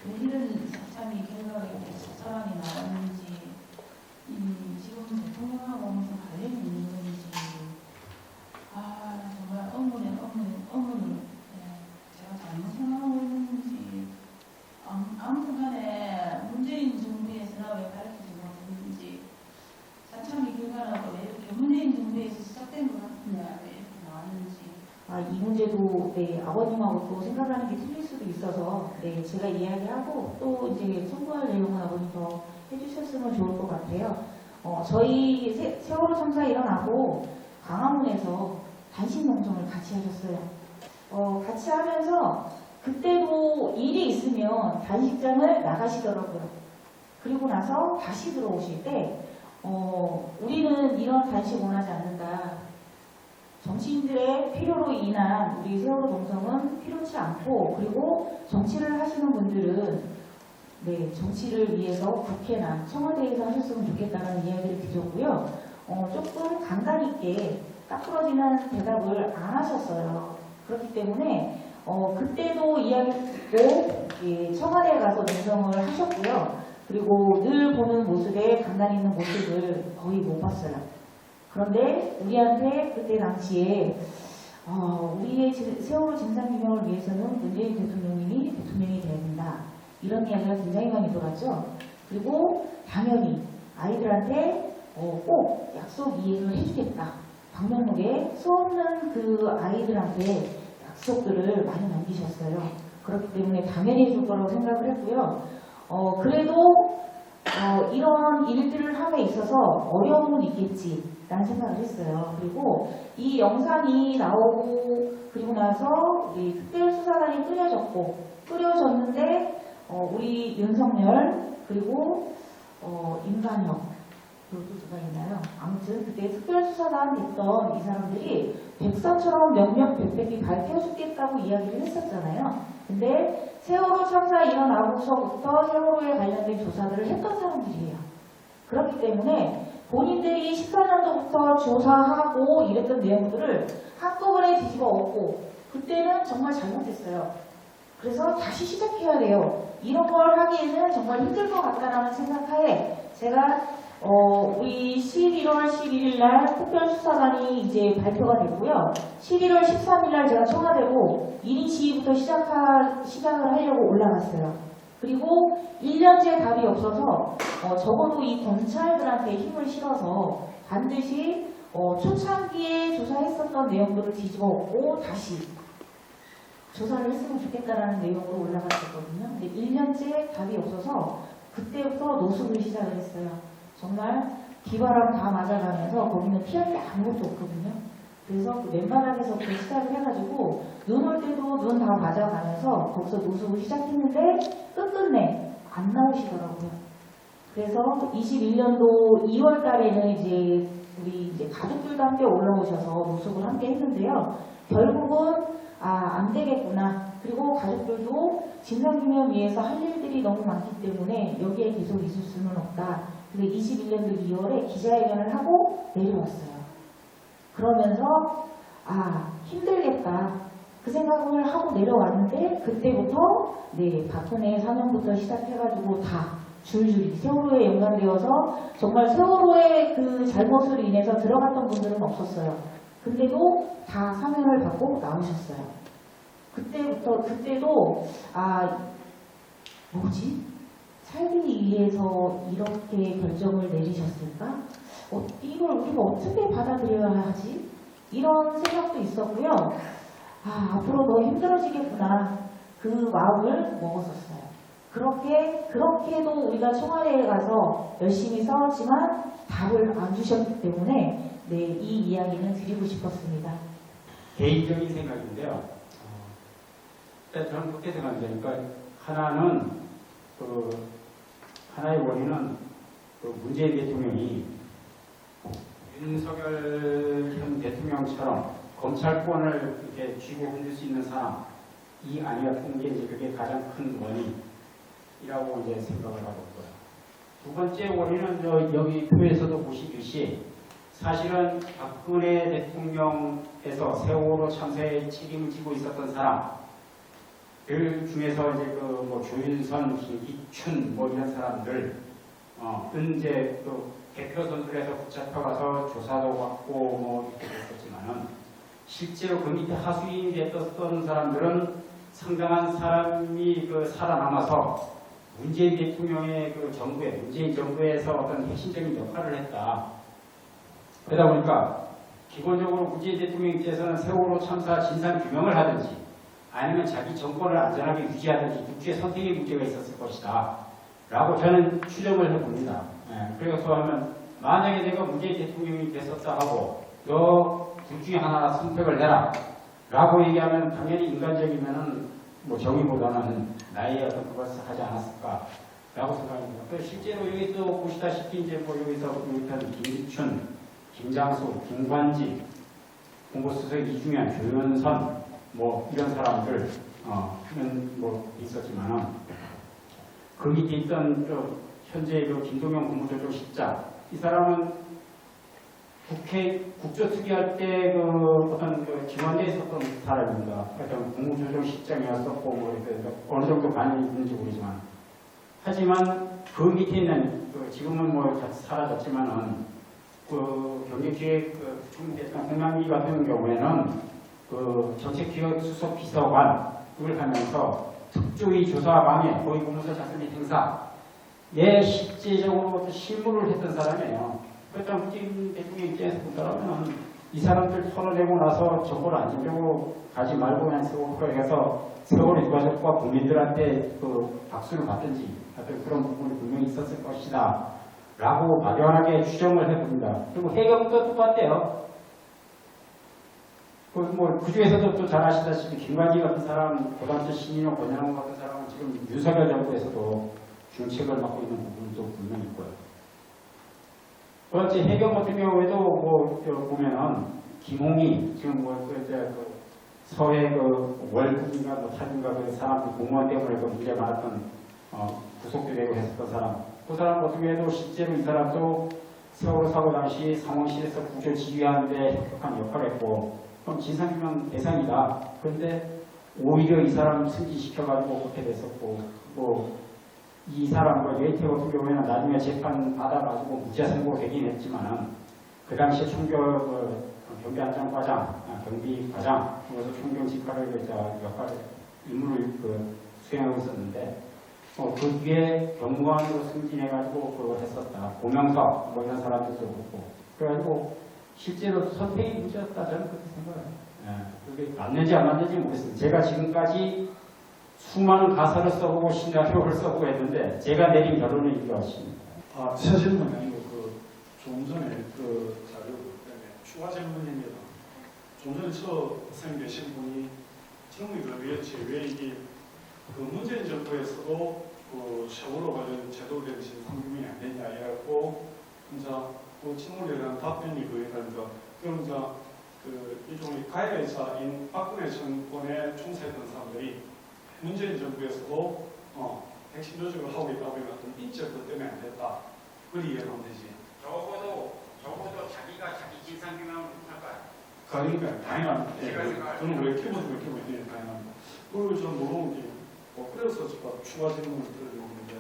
왜 이런 4.2 결과가 이렇게 처참하게 나왔는지 지금 대통령하고 무슨 관련이 있는 건지 정말 업무는 제가 잘못 생각하고 있는지 아무튼 간에 문재인 정부에서는 왜 밝히지 못했는지 4.2 결과라고 왜 이렇게 문재인 정부에서 시작된 것 같은데 왜 이렇게 나왔는지 이 문제도 아버님하고 또 생각하는 게 틀릴 수도 있어서 제가 이야기하고 또 이제 청구할 내용은 아버님 더 해주셨으면 좋을 것 같아요. 저희 세월호 참사 일어나고 광화문에서 단식 농성을 같이 하셨어요. 같이 하면서 그때도 일이 있으면 단식장을 나가시더라고요. 그리고 나서 다시 들어오실 때 우리는 이런 단식 원하지 않는다. 정치인들의 필요로 인한 우리 세월호 농성은 필요치 않고 그리고 정치를 하시는 분들은 정치를 위해서 국회나 청와대에서 하셨으면 좋겠다는 이야기를 드렸고요. 조금 강단 있게 딱 부러지는 대답을 안 하셨어요. 그렇기 때문에 그때도 이야기 듣고 청와대에 가서 농성을 하셨고요. 그리고 늘 보는 모습에 강단 있는 모습을 거의 못 봤어요. 그런데 우리한테 그때 당시에 우리의 세월호 진상규명을 위해서는 문재인 대통령이 돼야 된다. 이런 이야기가 굉장히 많이 돌았죠. 그리고 당연히 아이들한테 꼭 약속 이행을 해주겠다. 방명록에 수없는 그 아이들한테 약속들을 많이 남기셨어요. 그렇기 때문에 당연히 해줄 거라고 생각을 했고요. 그래도 이런 일들을 함에 있어서 어려움은 있겠지라는 생각을 했어요. 그리고 이 영상이 나오고 그리고 나서 우리 특별수사단이 꾸려졌는데 우리 윤석열 그리고 임관혁 그리고 누가 있나요? 아무튼 그때 특별수사단 했던 이 사람들이 백서처럼 명명백백히 밝혀주겠다고 이야기를 했었잖아요. 근데 세월호 참사 일어나고서부터 세월호에 관련된 조사들을 했던 사람들이에요. 그렇기 때문에 본인들이 14년도부터 조사하고 이랬던 내용들을 한꺼번에 뒤집어 엎고 그때는 정말 잘못했어요. 그래서 다시 시작해야 돼요. 이런 걸 하기에는 정말 힘들 것 같다라는 생각하에 제가 우리 11월 11일 날 특별수사관이 이제 발표가 됐고요. 11월 13일 날 제가 청와대로 1인 시위부터 시작을 하려고 올라갔어요. 그리고 1년째 답이 없어서 적어도 이 검찰들한테 힘을 실어서 반드시 초창기에 조사했었던 내용들을 뒤집어 엎고 다시 조사를 했으면 좋겠다라는 내용으로 올라갔었거든요. 근데 1년째 답이 없어서 그때부터 노숙을 시작을 했어요. 정말 비바람 다 맞아가면서 거기는 피할 게 아무것도 없거든요. 그래서 그 맨바닥에서부터 시작을 해가지고 눈 올 때도 눈 다 맞아가면서 거기서 노숙을 시작했는데 끝끝내 안 나오시더라고요. 그래서 21년도 2월 달에는 이제 우리 가족들과 함께 올라오셔서 노숙을 함께 했는데요. 결국은 안 되겠구나. 그리고 가족들도 진상규명 위해서 할 일들이 너무 많기 때문에 여기에 계속 있을 수는 없다. 그래서 21년도 2월에 기자회견을 하고 내려왔어요. 그러면서 힘들겠다. 그 생각을 하고 내려왔는데 그때부터 박근혜 사면부터 시작해가지고 다 줄줄이 세월호에 연관되어서 정말 세월호의 그 잘못으로 인해서 들어갔던 분들은 없었어요. 근데도 다 사면을 받고 나오셨어요. 그때도 뭐지? 살기 위해서 이렇게 결정을 내리셨을까? 이걸 우리가 어떻게 받아들여야 하지? 이런 생각도 있었고요. 앞으로 더 힘들어지겠구나. 그 마음을 먹었었어요. 그렇게도 우리가 청와대에 가서 열심히 싸웠지만 답을 안 주셨기 때문에 이 이야기는 드리고 싶었습니다. 개인적인 생각인데요. 저는 그렇게 생각합니다. 그러니까 하나의 원인은 문재인 대통령이 윤석열 현 대통령처럼 검찰권을 이렇게 쥐고 흔들 수 있는 사람이 아니었던 게 이제 그게 가장 큰 원인이라고 이제 생각을 하고 있고요. 두 번째 원인은 여기 표에서도 보시듯이 사실은 박근혜 대통령에서 세월호 참사에 책임을 지고 있었던 사람 그 중에서 이제 조윤선, 김기춘 이런 사람들 이제 대표 선들에서 붙잡혀가서 조사도 받고 이렇게 됐었지만은 실제로 그 밑에 하수인이 됐던 사람들은 상당한 사람이 살아남아서 문재인 대통령의 문재인 정부에서 어떤 핵심적인 역할을 했다. 그러다 보니까 기본적으로 문재인 대통령 입장에서는 세월호 참사 진상 규명을 하든지 아니면 자기 정권을 안전하게 유지하든지 둘 중에 선택의 문제가 있었을 것이다. 라고 저는 추정을 해봅니다. 그래서 하면 만약에 내가 문재인 대통령이 됐었다 하고 너 둘 중에 하나 선택을 해라. 라고 얘기하면 당연히 인간적이면은 정의보다는 나의 어떤 그것을 하지 않았을까. 라고 생각합니다. 실제로 여기 또 보시다시피 이제 여기서 김기춘, 김장수, 김관지, 공보수석 이중현, 조윤선 이런 사람들 있었지만은 그 밑에 있던 현재 김동연 국무조정실장 이 사람은 국조특위할 때 어떤 기관대에 있었던 사람입니다. 어떤 국무조정실장이었었고 어느 정도 관련이 있는지 모르지만 하지만 그 밑에 있는 지금은 사라졌지만은 경제기획부총리됐던 홍남기 같은 경우에는 정책기획수석 비서관을 하면서 특조위 조사 방해, 고위 공무서 자수 및 행사에 실제적으로 실무를 했던 사람이에요. 그렇다면 문재인 대통령 입장에서 본다면 이 사람들 털어내고 나서 정보를 안정적으로 가지 말고 그냥 세월호에서 세월호 유가족과 국민들한테 박수를 받든지 어떤 그런 부분이 분명히 있었을 것이다. 라고 막연하게 추정을 해봅니다. 그리고 해경도 똑같대요. 그 중에서도 또 잘 아시다시피 김관지 같은 사람, 고단체 신인호 권영훈 같은 사람은 지금 윤석열 정부에서도 중책을 맡고 있는 부분도 분명히 있고요. 그렇지 해경 같은 경우에도 보면은 김홍희 지금 서해 월급인가 탈인가 사람들 공무원 때문에 문제 많았던 구속도 되고 했었던 사람. 그 사람 같은 경우에도 실제로 이 사람도 세월호 사고 당시 상황실에서 구조 지휘하는데 혁혁한 역할을 했고 그럼 진상규명 대상이다. 그런데 오히려 이 사람 승진시켜가지고 그렇게 됐었고 이 사람과 여의태 같은 경우에는 나중에 재판 받아가지고 무죄 선고되긴 했지만은 그 당시에 경비안전과장, 경비과장, 그래서 총경 직할을 임무를 수행하고 있었는데 그 뒤에 경무관으로 승진해가지고 그걸 했었다. 고명석 이런 사람들도 그렇고 그래가지고 실제로 선택이 문제였다 저는 그렇게 생각해요. 그게 맞는지 안 맞는지 모르겠습니다. 제가 지금까지 수많은 가사를 써보고 시나리오를 써보고 했는데 제가 내린 결론은 이것입니다. 사실은 아니고 좀 전에 자료 때문에 추가 질문입니다. 좀 전에 선생님 계신 분이 정의를 위했지 왜 이게 문재인 정부에서도 세월호 관련 제도에 대한 진상규명이 안 되냐 해갖고 질문에 대한 답변이 그거니까 그럼 그 일종의 가해자인 박근혜 정권의 총수했던 사람들이 문재인 정부에서도 핵심 조직을 하고 있다고 하면 어떤 인적 때문에 안 됐다. 그걸 이해하면 되지. 적어도 자기가 자기 진상규명을 못할까요? 그러니까 다양한 제가 생각할 저는 왜 키워주고 있는지 다양합니다. 그걸 좀 모르는 게 그래서 제가 추가 질문을 드리려고 하는데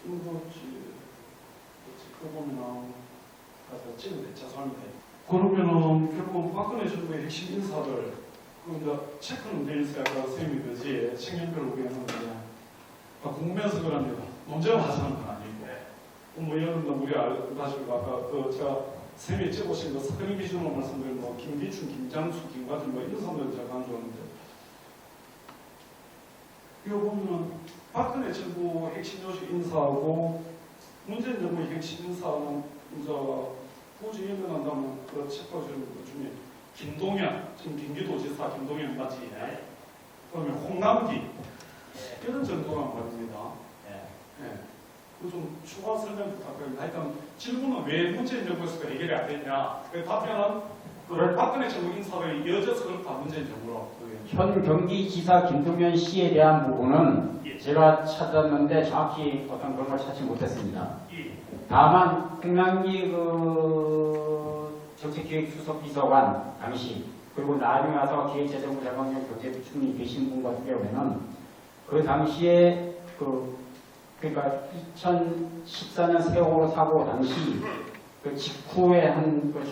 그 보면 찌는데 죄송합니다. 그러면은 결국 박근혜 정부의 핵심 인사들 그러니까 체크는 돼 있어야 선생님이 그지 책임별로 그랬는데 궁금해서 그럽니다. 논쟁을 하자는 건 아니고 뭐 예를 들면 우리 아시고 아까 제가 쌤이 찍으신 거 스크린 기준으로 말씀드린 뭐 김기춘, 김장수, 김과준 뭐 이런 사람들 제가 가져왔는데 이거 보면 박근혜 정부 핵심 조직 인사하고 문재인 정부의 핵심 인사는 이제 굳이 연관한다면 그 체크해주는 것 중에 김동연, 지금 경기도지사 김동연 맞지? 그러면 홍남기 이런 정도란 말입니다. 좀 추가 설명 부탁드립니다. 하여튼 질문은 왜 문재인 정부에서 해결이 안 됐냐? 그 답변은 박근혜 정부 인사를 이어져서 그렇다 문재인 정부로. 현 경기지사 김동연 씨에 대한 부분은 제가 찾았는데 정확히 어떤 그런 걸 찾지 못했습니다. 다만 홍남기 정책기획수석비서관 당시 그리고 나중에 와서 기획재정부 장관님 교체부총리 되신 분 같은 경우에는 그 당시에 그러니까 2014년 세월호 사고 당시 그 직후에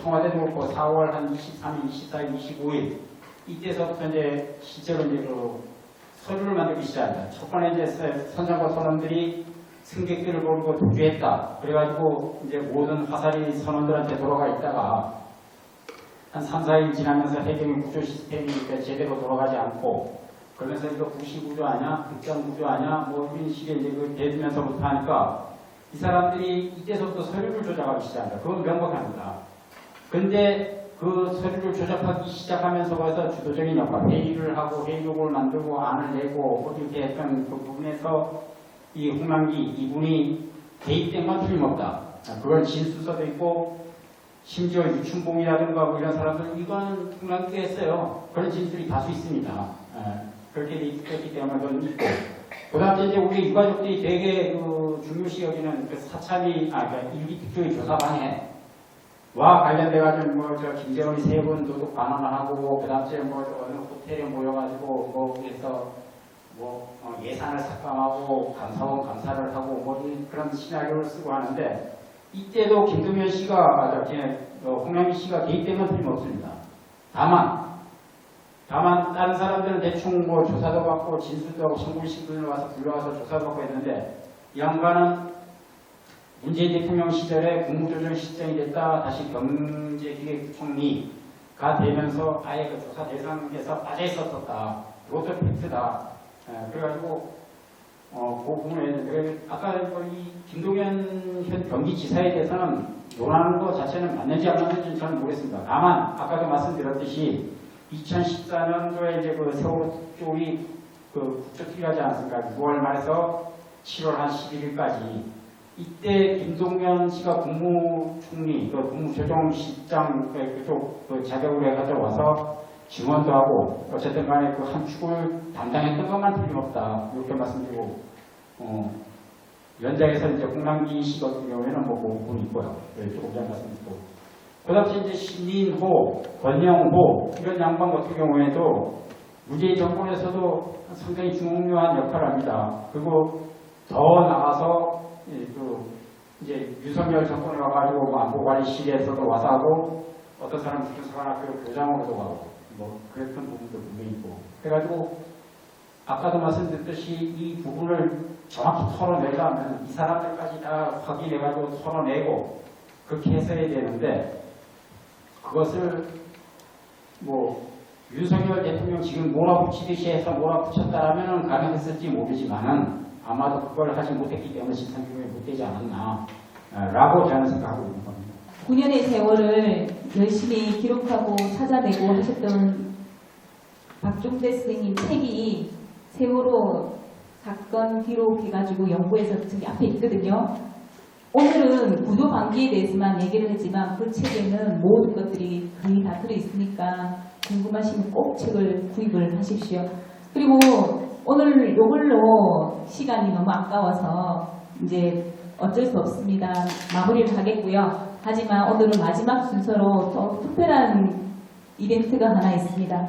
청와대도 그렇고 4월 한 23일, 24일, 25일 이때서부터 이제 실제로 이제 서류를 만들기 시작합니다. 첫 번에 이제 선장과 선원들이 승객들을 보고 도주했다. 그래가지고 이제 모든 화살이 선원들한테 돌아가 있다가 한 3, 4일 지나면서 해경의 구조 시스템이 제대로 돌아가지 않고 그러면서 이거 부시 구조 아니야? 극장 구조 아니야? 뭐 이런 식의 이제 대주면서부터 하니까 이 사람들이 이때서부터 서류를 조작하기 시작합니다. 그건 명백합니다. 근데 그 서류를 조작하기 시작하면서부터 주도적인 역할, 회의를 하고 회의록을 만들고 안을 내고 뭐 이렇게 했던 그 부분에서 이 홍남기 이분이 개입된 건 틀림없다. 그걸 진술서도 있고 심지어 유춘봉이라든가 뭐 이런 사람들 이건 홍남기가 했어요. 그런 진술이 다수 있습니다. 그렇게 돼 있기 때문에 그건 있고. 그 다음에 이제 우리 유가족들이 되게 중요시 여기는 그 사참위, 그러니까 일기 특조위 조사방에 와 관련돼가지고 김재원이 3분 도둑 반환을 하고 그 다음에 어느 호텔에 모여가지고 그래서 예산을 삭감하고 감사원 감사를 하고 그런 시나리오를 쓰고 하는데 이때도 김동연 씨가 홍남기 씨가 개입된 건 틀림없습니다. 다만 다른 사람들은 대충 조사도 받고 진술도 하고 신분을 와서 불러와서 조사도 받고 했는데 이 양반은 문재인 대통령 시절에 국무조정실장이 됐다 다시 경제기획부총리가 되면서 아예 그 조사 대상에서 빠져 있었었다. 이것도 팩트다. 그래가지고 그 부분에 아까 이 김동연 현 경기지사에 대해서는 논하는 것 자체는 맞는지 안 맞는지는 저는 모르겠습니다. 다만 아까도 말씀드렸듯이 2014년도에 이제 그 세월호 특조위 국조특위하지 않습니까? 6월 말에서 7월 한 11일까지 이때 김동연 씨가 국무총리, 국무조정실장 그쪽 자격으로 해가지고 와서 증언도 하고 어쨌든 간에 그 한 축을 담당했던 것만 틀림없다. 이렇게 말씀드리고 연장에서 이제 홍남기 씨 같은 경우에는 그 부분이 있고요. 조금 전에 말씀드리고 그 당시 이제 신인호, 권영호 이런 양반 같은 경우에도 문재인 정권에서도 상당히 중요한 역할을 합니다. 그리고 더 나가서 이제 윤석열 정권에 와가지고 안보관리실에서도 와서 하고 어떤 사람은 사관학교 교장으로도 가고 그랬던 부분도 분명히 있고 그래가지고 아까도 말씀드렸듯이 이 부분을 정확히 털어내려면 이 사람들까지 다 확인해가지고 털어내고 그렇게 했어야 되는데 그것을 윤석열 대통령 지금 몰아붙이듯이 해서 몰아붙였다라면 가능했을지 모르지만은 아마도 그걸 하지 못했기 때문에 진상규명이 못 되지 않았나 라고 저는 생각하고 있는 겁니다. 9년의 세월을 열심히 기록하고 찾아내고 하셨던 박종대 선생님 책이 세월호 사건 기록해가지고 연구해서 저기 앞에 있거든요. 오늘은 구조 방기에 대해서만 얘기를 했지만 그 책에는 모든 것들이 거의 다 들어있으니까 궁금하시면 꼭 책을 구입을 하십시오. 그리고 오늘 이걸로 시간이 너무 아까워서 이제 어쩔 수 없습니다. 마무리를 하겠고요. 하지만 오늘은 마지막 순서로 또 특별한 이벤트가 하나 있습니다.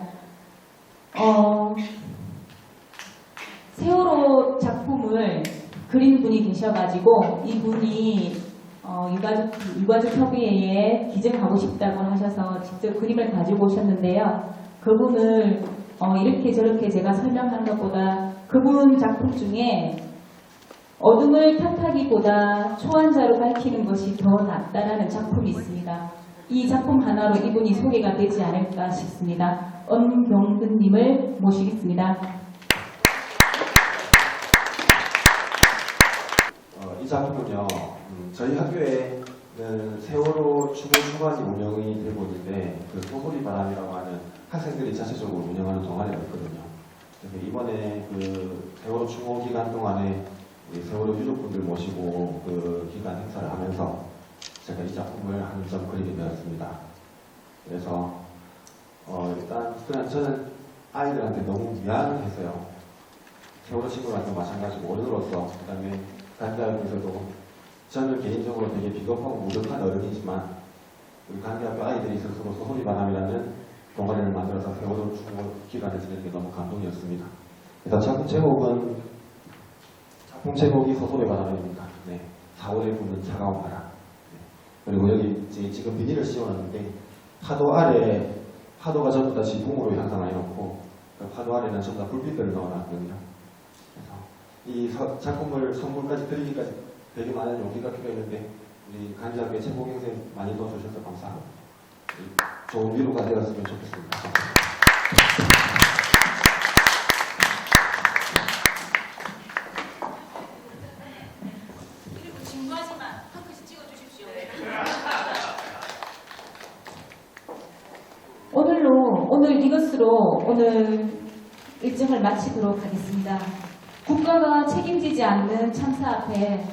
세월호 작품을 그린 분이 계셔가지고 이분이 유가족협의회에 기증하고 싶다고 하셔서 직접 그림을 가지고 오셨는데요. 그분을 이렇게 저렇게 제가 설명하는 것보다 그분 작품 중에 어둠을 탓하기보다 초안자로 밝히는 것이 더 낫다라는 작품이 있습니다. 이 작품 하나로 이분이 소개가 되지 않을까 싶습니다. 엄경근님을 모시겠습니다. 이 작품은요, 저희 학교에는 세월호 추모 추관이 운영이 되고 있는데 그 소소리 바람이라고 하는 학생들이 자체적으로 운영하는 동아리가 있거든요. 그래서 이번에 그 세월호 추모 기간 동안에 우리 세월호 유족분들 모시고 그 기간 행사를 하면서 제가 이 작품을 한 점 그리게 되었습니다. 그래서 일단 그냥 저는 아이들한테 너무 미안했어요. 세월호 친구랑도 마찬가지고 어른으로서 그다음에 간대학교에서도 저는 개인적으로 되게 비겁하고 무력한 어른이지만 우리 간대학교 아이들이 스스로 소소리바람이라는 동아리를 만들어서 세월호 추모 기간을 지내는 게 너무 감동이었습니다. 일단 작품 제목이 소소리바람입니다. 네, 4월에 부는 차가운 바람. 네. 그리고 여기 지금 비닐을 씌워놨는데 파도 아래 파도가 전부 다 지붕으로 형상해놓고 그 파도 아래는 전부 다 불빛들을 넣어놨거든요. 이 작품을 선물까지 드리기까지 되게 많은 용기가 필요했는데 우리 간지학교의 최고경 선생님 많이 도와주셔서 감사하고 좋은 위로가 되었으면 좋겠습니다. 그리고 진부하지만 한 글씨 찍어주십시오. 오늘 이것으로 오늘 일정을 마치도록 하겠습니다. 국가가 책임지지 않는 참사 앞에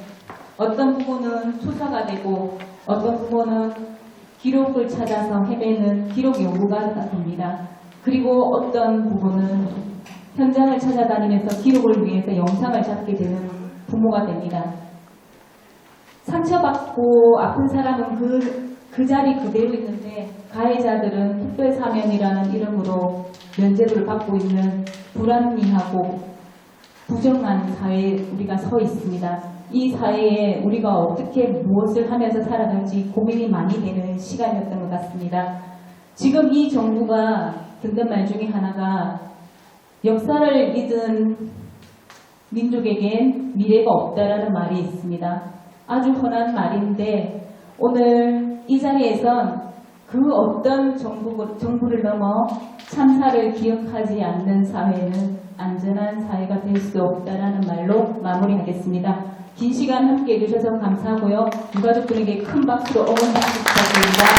어떤 부분은 투사가 되고 어떤 부분은 기록을 찾아서 헤매는 기록 연구가 됩니다. 그리고 어떤 부분은 현장을 찾아다니면서 기록을 위해서 영상을 잡게 되는 부모가 됩니다. 상처받고 아픈 사람은 그 자리 그대로 있는데 가해자들은 특별사면이라는 이름으로 면죄부를 받고 있는 불합리하고 부정한 사회에 우리가 서 있습니다. 이 사회에 우리가 어떻게 무엇을 하면서 살아갈지 고민이 많이 되는 시간이었던 것 같습니다. 지금 이 정부가 듣는 말 중에 하나가 역사를 믿은 민족에겐 미래가 없다라는 말이 있습니다. 아주 흔한 말인데 오늘 이 자리에선 그 어떤 정부를 넘어 참사를 기억하지 않는 사회는 안전한 사회가 될 수 없다라는 말로 마무리하겠습니다. 긴 시간 함께해 주셔서 감사하고요. 유가족분에게 큰 박수로 응원 박수 부탁드립니다.